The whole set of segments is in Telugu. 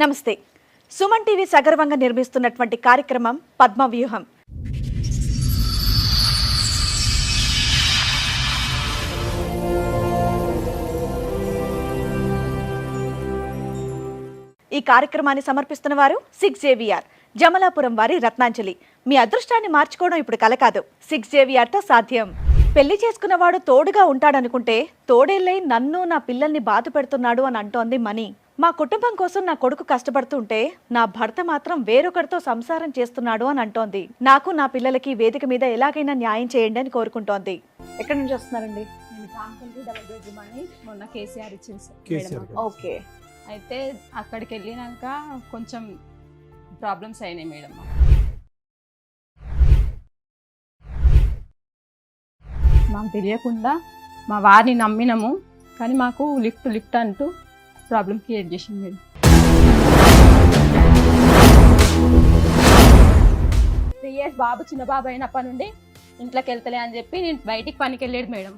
నమస్తే. సుమన్ టీవీ సగర్వంగా నిర్మిస్తున్నటువంటి కార్యక్రమం పద్మవ్యూహం. ఈ కార్యక్రమాన్ని సమర్పిస్తున్న వారు 6JVR జమలాపురం వారి రత్నాంజలి. మీ అదృష్టాన్ని మార్చుకోవడం ఇప్పుడు కల కాదు, 6JVRతో సాధ్యం. పెళ్లి చేసుకున్నవాడు తోడుగా ఉంటాడనుకుంటే తోడేళ్ళై నన్ను నా పిల్లల్ని బాధ పెడుతున్నాడు అని అంటోంది మనీ. మా కుటుంబం కోసం నా కొడుకు కష్టపడుతుంటే నా భర్త మాత్రం వేరొకరితో సంసారం చేస్తున్నాడు అని అంటోంది. నాకు నా పిల్లలకి వేదిక మీద ఎలాగైనా న్యాయం చేయండి అని కోరుకుంటోంది. ఎక్కడి నుంచి వస్తున్నారండి? మొన్న కేసీఆర్ ఇచ్చింది. ఓకే. అయితే అక్కడికి వెళ్ళినాక కొంచెం ప్రాబ్లమ్స్ అయినాయి మేడం. మాకు తెలియకుండా మా వారిని నమ్మినాము, కానీ మాకు లిఫ్ట్ అంటూ ప్రాబ్లం క్రియేట్ చేసింది మేడం. 3 years బాబు చిన్న బాబు అయినప్పటి నుండి ఇంట్లోకి వెళ్తలే అని చెప్పి నేను బయటికి పనికి వెళ్ళాడు మేడం.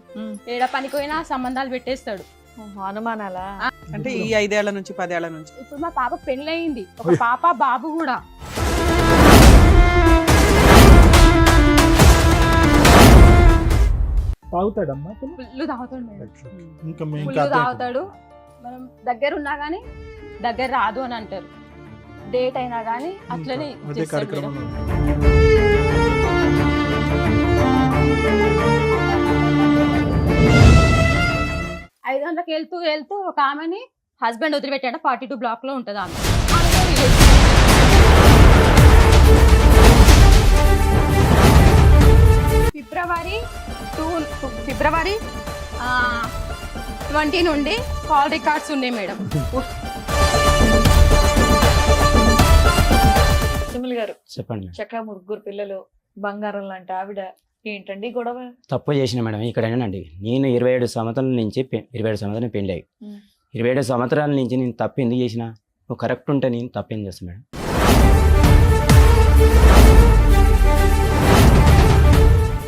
ఏడ పనికి పోయినా సంబంధాలు పెట్టేస్తాడు. అనుమానాలా? అంటే ఈ 5 ఏళ్ల నుంచి 10 ఏళ్ల నుంచి. ఇప్పుడు మా పాప పెళ్ళయింది, ఒక పాప బాబు కూడా. తాగుతాడమ్మా ఫుల్ తాగుతాడు మేడం, ఇంకా ఫుల్ తాగుతాడు. మనం దగ్గర ఉన్నా కానీ దగ్గర రాదు అని అంటారు. డేట్ అయినా కానీ అట్లనే చేస్తాడు మేడం. ఐదు గంటలకు వెళ్తూ ఒక ఆమెని హస్బెండ్ వదిలిపెట్టాడు. 42 బ్లాక్ లో ఉంటుంది ఆమె. ఫిబ్రవరి 20 నుండి కాల్ రికార్డ్స్ ఉన్నాయి మేడం. సుమల్ గారు చెప్పండి. చక్కగా 3 పిల్లలు, బంగారం లాంటి ఆవిడ, ఏంటండి గొడవ? తప్పు చేసిన మేడం ఇక్కడేనండి. నేను 27 సంవత్సరాల నుంచి 27 సంవత్సరాలు పెళ్ళి అయ్యి 27 సంవత్సరాల నుంచి నేను తప్పు ఎందుకు చేసిన? నువ్వు కరెక్ట్ ఉంటే నేను తప్పు ఏం చేస్తాను మేడం?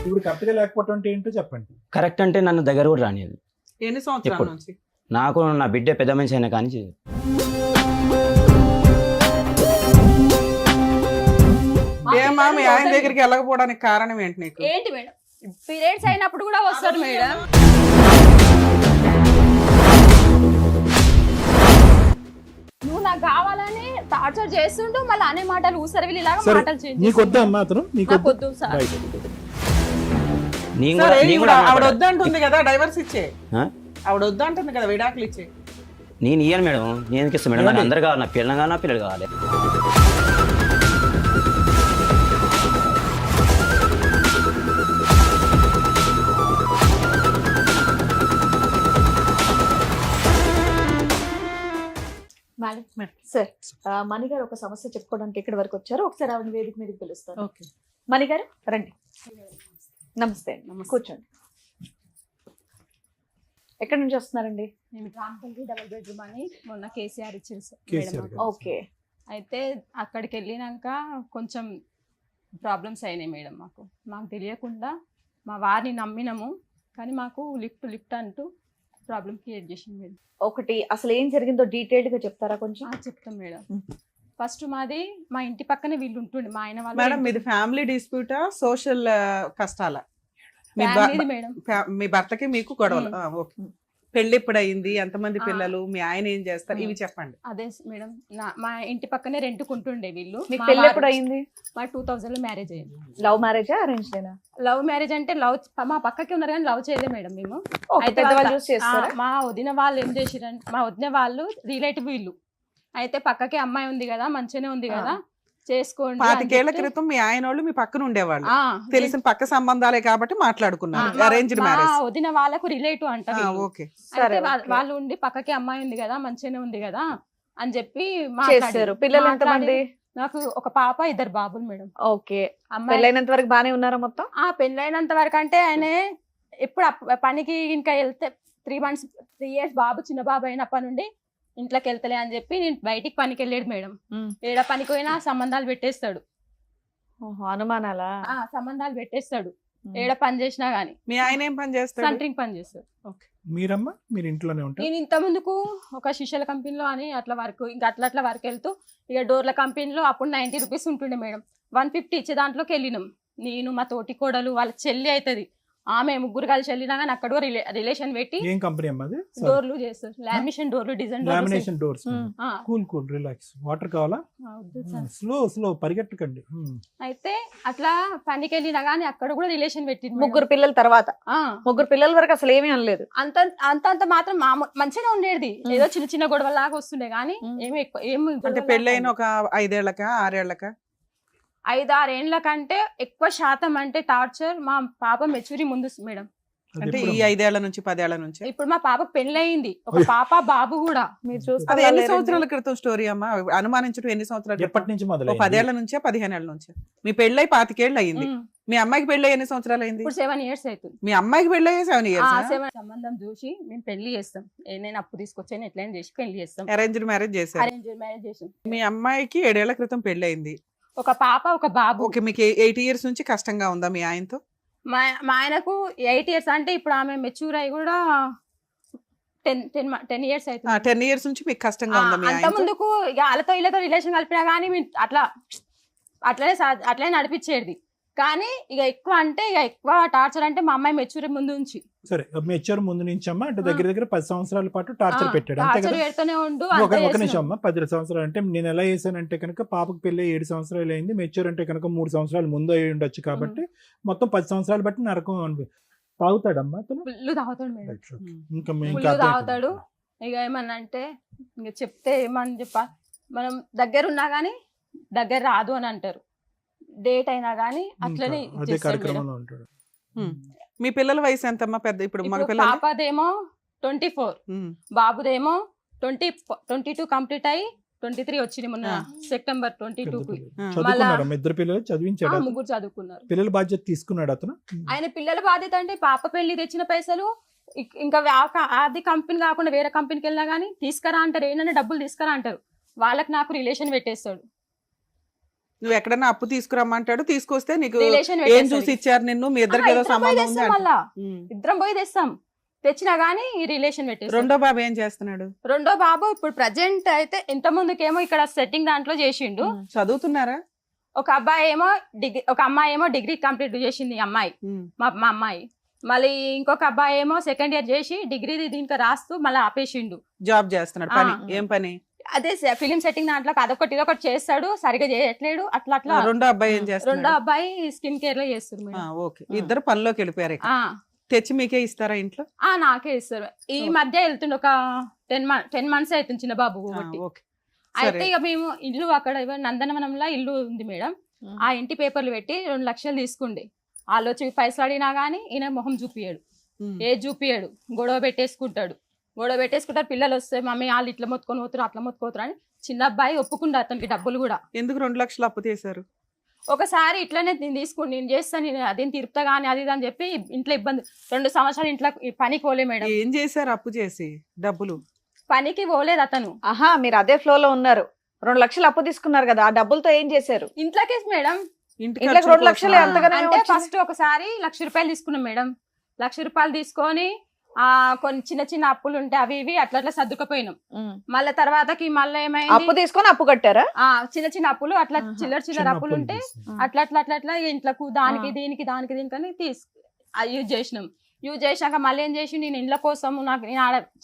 ఇప్పుడు కరెక్ట్గా లేకపోవటం అంటే ఏంటో చెప్పండి. కరెక్ట్ అంటే నన్ను దగ్గర కూడా రానిది. ఎన్ని సంవత్సరాల ఎప్పుడు? నుంచి? నాకు నా బిడ్డ పెద్ద మనిషి అయినా కానీ ఏమా మీ ఆయన దగ్గరికి వెళ్ళకపోవడానికి కారణం ఏంటి నీకు? ఏంటి మేడం, పీరియడ్స్ అయినప్పుడు కూడా వస్తాడు మేడం. నువ్వు నాకు కావాలని టార్చర్ చేస్తుంటూ మళ్ళీ అనే మాటలు ఊసరవిలి లాగా సరే, మాటలు చేంజ్ నీకు వద్దా అమ్మా అతను? నీకు నాకు వద్దు సార్. రైట్. నేను సరే, కూడా ఇప్పుడు ఆవిడ వద్దంటుంది కదా, డైవర్స్ ఇచ్చే. ఆ? ఆవిడ వద్దంటుంది కదా, విడాకులు ఇచ్చే. నేను ఇయ్యాను మేడం. నేను ఎందుకు ఇస్తాను మేడం? నాకు అందరు కావాలి, నా పిల్లలు కావాలి, నా పిల్లలు కావాలి. మేడం సార్, మణి గారు ఒక సమస్య చెప్పుకోవడానికి ఇక్కడ వరకు వచ్చారు. ఒకసారి ఆవిడ వేదిక మీదకి పిలుస్తాను. ఓకే. మణి గారు రండి. నమస్తే అండి, కూర్చోండి. ఎక్కడి నుంచి వస్తున్నారండి? నేను రాంపల్లి డబుల్ బెడ్రూమ్ అని మొన్న కేసీఆర్ ఇచ్చింది కేసీఆర్ మేడం. గారు. ఓకే. అయితే అక్కడికి వెళ్ళినాక కొంచెం ప్రాబ్లమ్స్ అయినాయి మేడం. మాకు తెలియకుండా మా వారిని నమ్మినాము, కానీ మాకు లిఫ్ట్ అంటూ ప్రాబ్లం క్రియేట్ చేసింది మేడం. ఒకటి అసలు ఏం జరిగిందో డీటెయిల్డ్ గా చెప్తారా కొంచెం? చెప్తాం మేడం. ఫస్ట్ మాది మా ఇంటి పక్కనే వీళ్ళు ఉంటుండే, మా ఆయన వాళ్ళు. మేడం మీది ఫ్యామిలీ డిస్ప్యూటా, సోషల్ కష్టాలా? ఫ్యామిలీది మేడం. మీ భర్తకి మీకు గొడవలు? ఓకే. పెళ్లి ఎప్పుడు అయింది? ఎంతమంది పిల్లలు? మీ ఆయన ఏం చేస్తారు? ఇవి చెప్పండి. అదే మేడం, మా ఇంటి పక్కనే రెంట్కుంటుండే వీళ్ళు. మీకు పెళ్లి ఎప్పుడు అయింది? మా 2000 లో మ్యారేజ్ అయింది. లవ్ మ్యారేజా అరేంజ్డేనా? లవ్ మ్యారేజ్ అంటే మా పక్కకే ఉన్నారు కానీ లవ్ చేయలే మేడం మేము. అయితే పెద్దవాళ్ళు చూసి చేస్తారా? మా వదిన వాళ్ళు ఏం చేసిరంటే, మా వదిన వాళ్ళు రిలేటివ్ వీళ్ళు. అయితే పక్కకే అమ్మాయి ఉంది కదా, మంచిగానే ఉంది కదా, చేసుకోండి. 25 ఏళ్ల క్రితం మీ ఆయన వాళ్ళు మీ పక్కన ఉండేవాళ్ళు, తెలిసిన పక్క సంబంధాలే కాబట్టి మాట్లాడుకున్నారు. Arranged marriage. వదిన వాళ్ళకు రిలేటివ్ అంట. ఓకే. అయితే వాళ్ళు ఉండి పక్కకే అమ్మాయి ఉంది కదా, మంచిగానే ఉంది కదా అని చెప్పి చేస్తారు. పిల్లలు ఎంతమంది? నాకు ఒక పాప, 2 బాబులు మేడం. ఓకే. పెళ్ళైనంత వరకు బానే ఉన్నారా మొత్తం? పెళ్ళైనంత వరకు అంటే ఆయన ఎప్పుడు పనికి ఇంకా వెళ్తే 3 years బాబు చిన్న బాబు అయినప్పటి నుండి ఇంట్లోకి వెళ్తలే అని చెప్పి నేను బయటికి పనికి వెళ్ళాడు మేడం. ఏడ పనికి పోయినా సంబంధాలు పెట్టేస్తాడు. అనుమానాలా? సంబంధాలు పెట్టేస్తాడు. ఏడ పని చేసినా గానీ మీ ఆయన ఏం పని చేస్తాడు? సెంటరింగ్ పని చేస్తారు. మీరమ్మా మీరు ఇంట్లోనే ఉంటారు? నేను ఇంత ముందుకు ఒక శిష్యుల కంపెనీలో అని అట్లా వర్క్ ఇంకా అట్లా వర్క్ వెళ్తూ ఇక డోర్ల కంపెనీలో అప్పుడు 90 రూపీస్ ఉంటుండే మేడం. 150 ఇచ్చే దాంట్లోకి వెళ్ళినాం. నేను మా తోటి కోడలు వాళ్ళ చెల్లి అవుతుంది, ఆమె ముగ్గురు కలిసి వెళ్ళినా కానీ అక్కడ రిలేషన్ పెట్టి ఏం కంపెనీ అమ్మా అది? డోర్లు చేస్తారు. లామినేషన్ డోర్లు, design lamination doors. Cool relax. Water కావాలా? స్లో పరిగెట్టకండి. అయితే అట్లా పనికి వెళ్ళినా కానీ అక్కడ కూడా రిలేషన్ పెట్టింది. ముగ్గురు పిల్లల తర్వాత, ముగ్గురు పిల్లల వరకు అసలు ఏమీ అనలేదు. అంత మాత్రం మంచిగా ఉండేది. ఏదో చిన్న చిన్న గొడవల లాగా వస్తుండే కానీ ఏమి ఎక్కువ ఏమి అంటే పెళ్ళైన ఒక 5 ఏళ్ళక 6 ఏళ్ళక? 5-6 ఏళ్ల కంటే ఎక్కువ శాతం అంటే టార్చర్ మా పాప మెచ్యూరి ముందు మేడం. అంటే ఈ 5 ఏళ్ల నుంచి 10 ఏళ్ల నుంచి? ఇప్పుడు మా పాపకు పెళ్ళయింది, ఒక పాప బాబు కూడా. మీరు అది చూస్తే ఎన్ని సంవత్సరాల క్రితం స్టోరీ అమ్మా? అనుమానించడం ఎన్ని సంవత్సరాలు? ఎప్పటి నుంచి మొదలు? 10 ఏళ్ల నుంచే 15 ఏళ్ల నుంచి? మీ పెళ్ళై 25 ఏళ్ళు అయింది. మీ అమ్మాయికి పెళ్ళై ఎన్ని సంవత్సరాలు అయింది? ఇప్పుడు 7 years అవుతుంది. మీ అమ్మాయికి పెళ్ళై 7 years? సంబంధం చూసి మేము పెళ్లి చేస్తాం. నేను అప్పు తీసుకొచ్చాను, ఎట్లయినా చేసి పెళ్లి చేస్తాం. అరేంజ్డ్ మ్యారేజ్ చేశారు. అరేంజ్ మ్యారేజ్ చేసాం. మీ అమ్మాయికి 7 ఏళ్ల క్రితం పెళ్ళయింది. ఒక పాప ఒక బాబు. ఓకే, మీకు 8 years నుంచి కష్టంగా ఉందా మీ ఆయనతో? మా ఆయనకు 8 years అంటే ఇప్పుడు ఆమె మెచ్యూర్ అయ్యి కూడా 10 years అవుతుంది. 10 years నుంచి మీకు కష్టంగా ఉందా మీ అంత ఆయనతో? ముందుకు ఇక వాళ్ళతో వీళ్ళతో రిలేషన్ కలిపినా కానీ అట్లనే నడిపించేది. కానీ ఇక ఎక్కువ అంటే ఇక ఎక్కువ టార్చర్ అంటే మా అమ్మాయి మెచ్యూర్ ముందు నుంచి. సరే, మెచ్యూర్ ముందు నుంచి అమ్మా అంటే దగ్గర 10 సంవత్సరాల పాటు టార్చర్ పెట్టాడు అంతే టార్చర్ కదా? పెడుతూనే ఉండు. ఒక నిమిషం అమ్మా. 10 సంవత్సరాలు అంటే నేను ఎలా చేశానంటే కనుక పాపకు పెళ్ళి 7 సంవత్సరాలు అయింది. మెచ్యూర్ అంటే కనుక 3 సంవత్సరాలు ముందు అయి ఉండొచ్చు కాబట్టి మొత్తం 10 సంవత్సరాలు బట్టి నరకం తాగుతాడమ్మా అతను? ఫుల్ తాగుతాడు మేడం. ఇంకా ఫుల్ తాగుతాడు. ఇక ఏమన్నా అంటే ఇంకా చెప్తే ఏమని మనం దగ్గర ఉన్నా గానీ దగ్గర రాదు అని అంటారు. డేట్ అయినా గానీ అట్లనే అదే కార్యక్రమంలో ఉంటాడు. మీ పిల్లల వయసు ఎంతమ్మా? పెద్ద ఇప్పుడు మగ పిల్లలు? పాపదేమో 24, బాబుదేమో 22 కంప్లీట్ అయ్యి 23 వచ్చింది మొన్న సెప్టెంబర్ 22కి. చదువుకున్నాడు. ఇద్దరు పిల్లలు చదివించాడు. ముగ్గురు చదువుకున్నారు. పిల్లల బాధ్యత తీసుకున్నాడు అతను. ఆయన పిల్లల బాధ్యత అంటే పాప పెళ్లి తెచ్చిన పైసలు ఇంకా అది కంపెనీ కాకుండా వేరే కంపెనీకి వెళ్ళినా గానీ తీసుకురా అంటారు. ఏంటంటే డబ్బులు తీసుకురా అంటారు. వాళ్ళకి నాకు రిలేషన్ పెట్టేస్తాడు. నువ్వు ఎక్కడన్నా అప్పు తీసుకురమ్మంటాడు, తీసుకొస్తే నీకు రిలేషన్ ఏం చూసి ఇచ్చారు నిన్ను? మీ ఇద్దరికి ఏదో సంబంధం ఉంది అంటే. మళ్ళా ఇద్దరం పోయి తెస్తాం. తెచ్చినా గానీ ఈ రిలేషన్ పెట్టేస్తాడు. రెండో బాబు ఏం చేస్తున్నాడు? రెండో బాబు ఇప్పుడు ప్రజెంట్ అయితే ఇంత ముందుకేమో ఇక్కడ సెట్టింగ్ దాంట్లో చేసిండు. చదువుతున్నారా? ఒక అబ్బాయి ఏమో ఒక అమ్మాయి ఏమో డిగ్రీ కంప్లీట్ చేసింది అమ్మాయి, మా అమ్మాయి. మళ్ళీ ఇంకొక అబ్బాయి ఏమో 2nd year చేసి డిగ్రీ దీనికి రాస్తూ మళ్ళీ ఆపేసిండు. జాబ్ చేస్తున్నాడు. పని ఏం పని? అదే ఫిలిం సెట్టింగ్ దాంట్లో అదొకటి ఇదొకటి చేస్తాడు, సరిగా చేయట్లేడు. అట్లా రెండో అబ్బాయి ఏం చేస్తాడు? రెండో అబ్బాయి స్కిన్ కేర్ లో చేస్తారు. ఓకే, ఇద్దరు పనిలోకి వెళ్ళిపోయారు. తెచ్చి మీకే ఇస్తారా ఇంట్లో? నాకే ఇస్తారు. ఈ మధ్య వెళ్తుండే ఒక 10 months అవుతుంది చిన్న బాబు. అయితే ఇక మేము ఇల్లు అక్కడ నందనవనంలో ఇల్లు ఉంది మేడం. ఆ ఇంటి పేపర్లు పెట్టి 2 లక్షలు తీసుకుండే. వాళ్ళు వచ్చి పైసలు అడిగినా గానీ ఈయన మొహం చూపియాడు, ఏది చూపియాడు. గొడవ పెట్టేసుకుంటాడు. పిల్లలు వస్తే మమ్మీ వాళ్ళు ఇట్లా మొత్తుకొని పోతారు, అట్లా మొత్తుకోతారు అని చిన్న అబ్బాయి ఒప్పుకుంటా అతనికి డబ్బులు కూడా. ఎందుకు 2 లక్షలు అప్పు తీశారు? ఒకసారి ఇట్లనే నేను చేస్తాను, నేను అదేం తిరుపుతా గానీ అది అని చెప్పి ఇంట్లో ఇబ్బంది. 2 సంవత్సరాలు ఇంట్లో పనికి పోలే మేడం. ఏం చేశారు అప్పు చేసి డబ్బులు? పనికి పోలేదు అతను. మీరు అదే ఫ్లో లో ఉన్నారు. 2 లక్షలు అప్పు తీసుకున్నారు కదా, ఆ డబ్బులతో ఏం చేశారు? ఇంట్లోకే మేడం. ఇంట్లోకి 2 లక్షలు అంటే ఫస్ట్ ఒకసారి 1 లక్ష రూపాయలు తీసుకున్నాం మేడం. 1 లక్ష రూపాయలు తీసుకొని కొన్ని చిన్న చిన్న అప్పులు ఉంటే అవి ఇవి అట్లా సర్దుకపోయినాం. మళ్ళీ తర్వాతకి మళ్ళీ ఏమైంది, అప్పు తీసుకొని అప్పు కట్టారా? చిన్న చిన్న అప్పులు అట్లా చిల్లర అప్పులు ఉంటే అట్లా ఇంట్లకు దానికి దీనికి అని యూజ్ చేసినాక మళ్ళీ ఏం చేసి నేను ఇండ్ల కోసం నాకు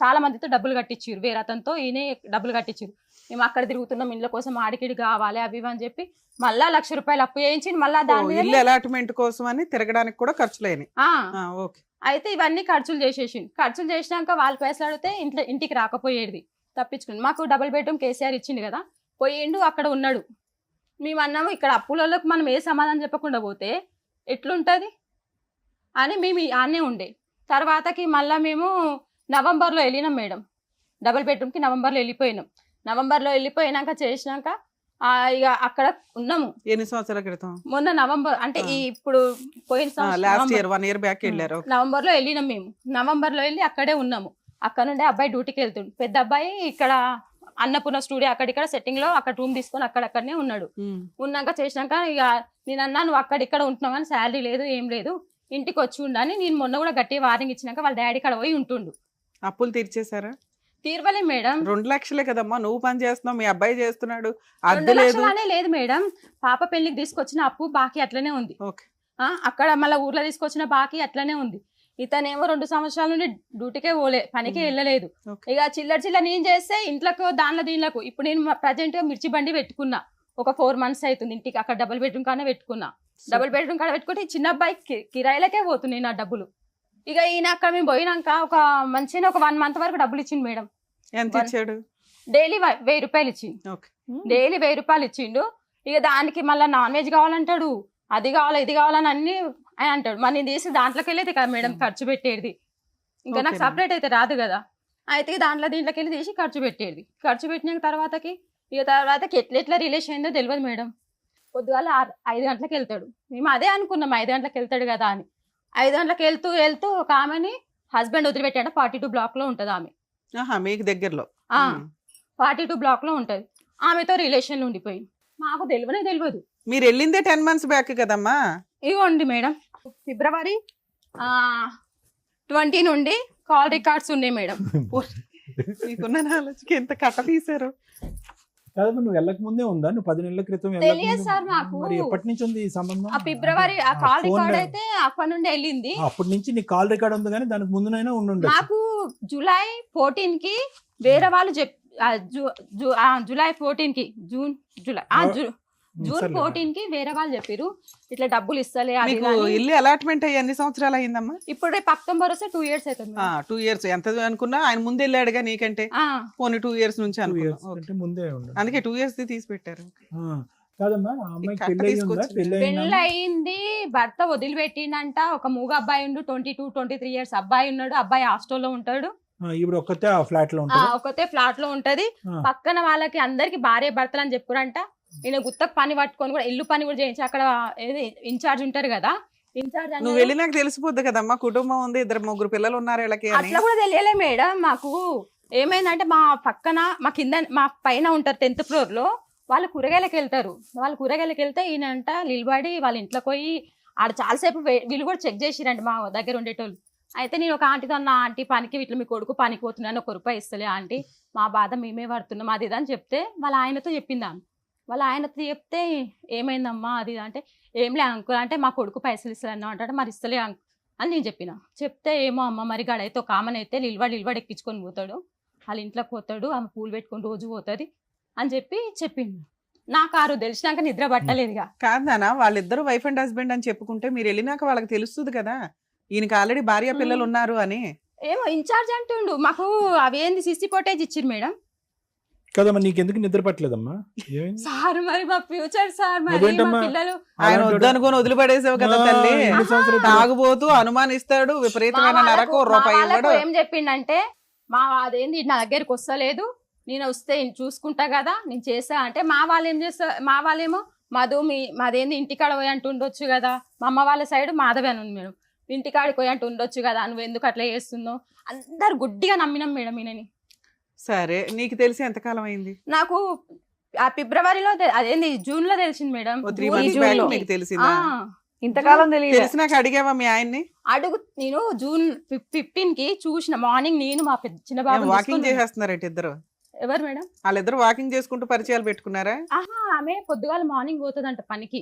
చాలా మందితో డబ్బులు కట్టించారు. వేరే అతనితో ఈయనే డబ్బులు కట్టించారు. మేము అక్కడ తిరుగుతున్నాం, ఇండ్ల కోసం ఆడికిడి కావాలి అవి ఇవి అని చెప్పి మళ్ళా 1 లక్ష రూపాయలు అప్పు చేయించి మళ్ళా దాని ఇల్లు అలాట్మెంట్ కోసం అని తిరగడానికి కూడా ఖర్చులేని. అయితే ఇవన్నీ ఖర్చులు చేసినాక వాళ్ళ పైసలు అడిగితే ఇంటికి రాకపోయేది, తప్పించుకుని. మాకు డబుల్ బెడ్రూమ్ కేసీఆర్ ఇచ్చింది కదా, పోయిండు అక్కడ ఉన్నాడు. మేము అన్నాము ఇక్కడ అప్పులలోకి మనం ఏ సమాధానం చెప్పకుండా పోతే ఎట్లుంటది అని మేము ఆనే ఉండే. తర్వాతకి మళ్ళీ మేము నవంబర్లో వెళ్ళినాం మేడం. డబుల్ బెడ్రూమ్కి నవంబర్లో వెళ్ళిపోయినాం. నవంబర్లో వెళ్ళిపోయినాక చేసినాక ఇక అక్కడ ఉన్నాము. ఎన్ని సంవత్సరాల క్రితం? మొన్న నవంబర్ అంటే ఇప్పుడు పోయిన లాస్ట్ ఇయర్ 1 year బ్యాక్ వెళ్ళారు. నవంబర్లో వెళ్ళినాం మేము. నవంబర్లో వెళ్ళి అక్కడే ఉన్నాము. అక్కడ నుండి అబ్బాయి డ్యూటీకి వెళ్తుండు. పెద్ద అబ్బాయి ఇక్కడ అన్నపూర్ణ స్టూడియో అక్కడిక్కడ సెట్టింగ్ లో అక్కడ రూమ్ తీసుకొని అక్కడనే ఉన్నాడు. ఉన్నాక చేసినాక ఇక నేను అన్నా నువ్వు అక్కడిక్కడ ఉంటున్నావు కానీ శాలరీ లేదు ఏం లేదు, ఇంటికి వచ్చి ఉండని నేను మొన్న కూడా గట్టి వార్నింగ్ ఇచ్చినాక వాళ్ళ డాడీ కాడ పోయి ఉంటుండు. అప్పులు తీర్చేశారా? తీర్వలే మేడం. 2 లక్షలే కదమ్మా, నువ్వు పని చేస్తున్నావు, మీ అబ్బాయి చేస్తున్నాడు, 2 అద్దె లేదు. లక్షలనే లేదు మేడం. పాప పెళ్లికి తీసుకొచ్చిన అప్పు బాకీ అట్లనే ఉంది. ఓకే. అక్కడ మళ్ళీ ఊర్లో తీసుకొచ్చిన బాకీ అట్లనే ఉంది. ఇతనేమో 2 సంవత్సరాల నుండి డ్యూటీకే పోలే, పనికి వెళ్ళలేదు. Okay. ఇక చిల్లర నేను చేస్తే ఇంట్లోకి దానిలో దీనిలకు ఇప్పుడు నేను ప్రజెంట్ మిర్చి బండి పెట్టుకున్నా. ఒక 4 months అవుతుంది. ఇంటికి అక్కడ డబుల్ బెడ్రూమ్ కానే పెట్టుకున్నా. డబుల్ బెడ్రూమ్ కాడ పెట్టుకుంటే ఈ చిన్న అబ్బాయి కిరాయిలకే పోతున్నాయి నా డబ్బులు. ఇక ఈయన అక్కడ మేము పోయినాక ఒక మంచిగా ఒక 1 month వరకు డబ్బులు ఇచ్చిండు మేడం. ఎంత ఇచ్చాడు? డైలీ 1000 రూపాయలు ఇచ్చిండు. ఓకే. డైలీ 1000 రూపాయలు ఇచ్చిండు. ఇక దానికి మళ్ళీ నాన్ వెజ్ కావాలంటాడు, అది కావాలి ఇది కావాలని అన్ని అని అంటాడు. మరి నేను తీసి దాంట్లోకి వెళ్ళేది కదా మేడం ఖర్చు పెట్టేది. ఇంకా నాకు సపరేట్ అయితే రాదు కదా. అయితే దీంట్లోకి వెళ్ళి తీసి ఖర్చు పెట్టేది. ఖర్చు పెట్టిన తర్వాతకి ఎట్లా రిలేషన్ అయిందో తెలియదు మేడం. పొద్దుగాల 5 గంటలకు వెళ్తాడు. మేము అదే అనుకున్నాం 5 గంటలకు వెళ్తాడు కదా అని. 5 గంటలకు వెళ్తూ ఒక ఆమెని హస్బెండ్ వదిలిపెట్టాడు. 42 block లో ఉంటుంది ఆమె. మీకు దగ్గరలో 42 block లో ఉంటది. ఆమెతో రిలేషన్లో ఉండిపోయింది. మాకు తెలియదు. మీరు వెళ్ళిందే 10 months బ్యాక్ కదమ్మా. ఇవ్వండి మేడం. ఫిబ్రవరి 20 నుండి కాల్ రికార్డ్స్ ఉన్నాయి మేడం. మీకున్న నాలెడ్జ్కి ఎంత కట్ట తీశారు. కాదమ్మా, నువ్వు వెళ్ళక ముందే ఉందా? నువ్వు 10 నెలల క్రితం తెలియదు సార్ నాకు. మరి ఎప్పటి నుంచి ఉంది ఈ సంబంధం? ఆ ఫిబ్రవరి ఆ కాల్ రికార్డ్ అయితే అప్పటి నుండి వెళ్ళింది. అప్పటి నుంచి నీ కాల్ రికార్డ్ ఉంది, కానీ దానికి ముందునైనా ఉండుండొచ్చు. నాకు July 14 కి వేరే వాళ్ళు July 14 కి జూన్ 14 కి వేరే వాళ్ళు చెప్పారు ఇట్లా డబ్బులు ఇస్తలే అది మీకు ఇల్లు అలాట్మెంట్ అయ్యి ఎన్ని సంవత్సరాలు అయిందమ్మా? ఇప్పుడు రేపు అక్టోబర్ వస్తే 2 years అవుతుంది. 2 years ఎంత అనుకున్నా ఆయన ముందు వెళ్ళాడుగా నీకంటే. పోనీ 2 years నుంచి అనుకున్నా. ముందే ఉండు. అందుకే 2 years తీసి పెట్టారు. కాదమ్మా, ఆ అమ్మాయికి పెళ్లి అయింది. భర్త వదిలిపెట్టిందంట. ఒక మూగ అబ్బాయి ఉండు, 22-23 years అబ్బాయి ఉన్నాడు. అబ్బాయి హాస్టల్లో ఉంటాడు. ఇప్పుడు ఒక్కతే ఫ్లాట్ లో ఉంటది. పక్కన వాళ్ళకి అందరికి భార్య భర్తలు అని చెప్పురంట. ఈయన గుత్తకు పని పట్టుకొని కూడా ఇల్లు పని కూడా చేయించి అక్కడ ఇన్ఛార్జ్ ఉంటారు కదా. నువ్వు వెళ్ళి నాకు తెలిసిపోద్ది కదమ్మా, కుటుంబం ఉంది, 2-3 పిల్లలు ఉన్నారు వీళ్ళకి. అట్లా కూడా తెలియలే మేడం. మాకు ఏమైందంటే మా పక్కన మా కింద మా పైన ఉంటారు 10th floor లో. వాళ్ళు కూరగాయలకు వెళ్తారు. వాళ్ళు కూరగాయలకు వెళ్తే ఈయనంట నిలబడి వాళ్ళ ఇంట్లోకి పోయి ఆడ చాలాసేపు వీళ్ళు కూడా చెక్ చేసిరంట మా దగ్గర ఉండేటోళ్ళు. అయితే నేను ఒక ఆంటీతో అన్న, ఆంటీ పనికి ఇట్లా మీ కొడుకు పనికి పోతున్నాను, 1 రూపాయి ఇస్తలే ఆంటీ, మా బాధ మేమే పడుతున్నాం అది ఇది అని చెప్తే వాళ్ళ ఆయనతో చెప్పింది ఆమె. వాళ్ళ ఆయనతో చెప్తే ఏమైందమ్మా అది అంటే ఏంలే అంకుల్ అంటే మా కొడుకు పైసలు ఇస్తలేను అంటాడు. మరి ఇస్తలే అని నేను చెప్పిన. చెప్తే ఏమో అమ్మ మరి గడైతే ఒక ఆమెను అయితే నిలబడి ఎక్కించుకొని పోతాడు, వాళ్ళ ఇంట్లోకి పోతాడు, ఆమె పూలు పెట్టుకొని రోజు పోతుంది అని చెప్పింది. నాకు ఆ రోజు తెలిసినాక నిద్ర పట్టలేదుగా. కాదనా, వాళ్ళిద్దరు వైఫ్ అండ్ హస్బెండ్ అని చెప్పుకుంటే మీరు వెళ్ళినాక వాళ్ళకి తెలుస్తుంది కదా ఈయనకి ఆల్రెడీ భార్య పిల్లలు ఉన్నారు అని. ఏమో ఇన్ఛార్జ్ అంటుండు. మాకు అవేంది సిసి ఫోటేజ్ ఇచ్చిరు మేడం. కదమ్మా, నీకెందుకు నిద్ర పట్టలేదమ్మా? సార్ మరి మా ఫ్యూచర్ సార్ మరి మా పిల్లలు ఆయన వద్దనుకొని వదిలిపడేసావు కదా తల్లి. తాగుబోతూ అనుమానిస్తాడు, విపరీతమైన నరకు రూపాయి ఇవ్వడు. ఏం చెప్పిండంటే మా అదేంది నా దగ్గరికి వస్తలేదు, నేను వస్తే చూసుకుంటా కదా నేను చేస్తా అంటే మా వాళ్ళు ఏం చేస్తా, మా వాళ్ళేమో మధు మాదేంది ఇంటికాడ పోయి అంటూ ఉండొచ్చు కదా. మా అమ్మ వాళ్ళ సైడ్ మాధవి అని ఉంది మేడం. ఇంటికాడికి పోయి అంటూ ఉండొచ్చు కదా, నువ్వు ఎందుకు అట్లా చేస్తున్నావు. అందరు గుడ్డిగా నమ్మినాం మేడం ఈయనని. సరే, నీకు తెలిసి ఎంతకాలం అయింది? నాకు ఆ ఫిబ్రవరిలో అదేంది జూన్ లో తెలిసింది మేడం. 3 months back మీకు తెలిసిందా? ఇంతకాలం తెలిసినాక అడిగావా మీ ఆయన్ని? నేను June 15 కి చూసిన మార్నింగ్. నేను మా చిన్న బాబు వాకింగ్ చేసేస్తున్నారంటే ఇద్దరు. ఎవరు మేడం? వాళ్ళిద్దరు వాకింగ్ చేసుకుంటూ పరిచయాలు పెట్టుకున్నారా? ఆమె పొద్దుగాల మార్నింగ్ పోతుందంట పనికి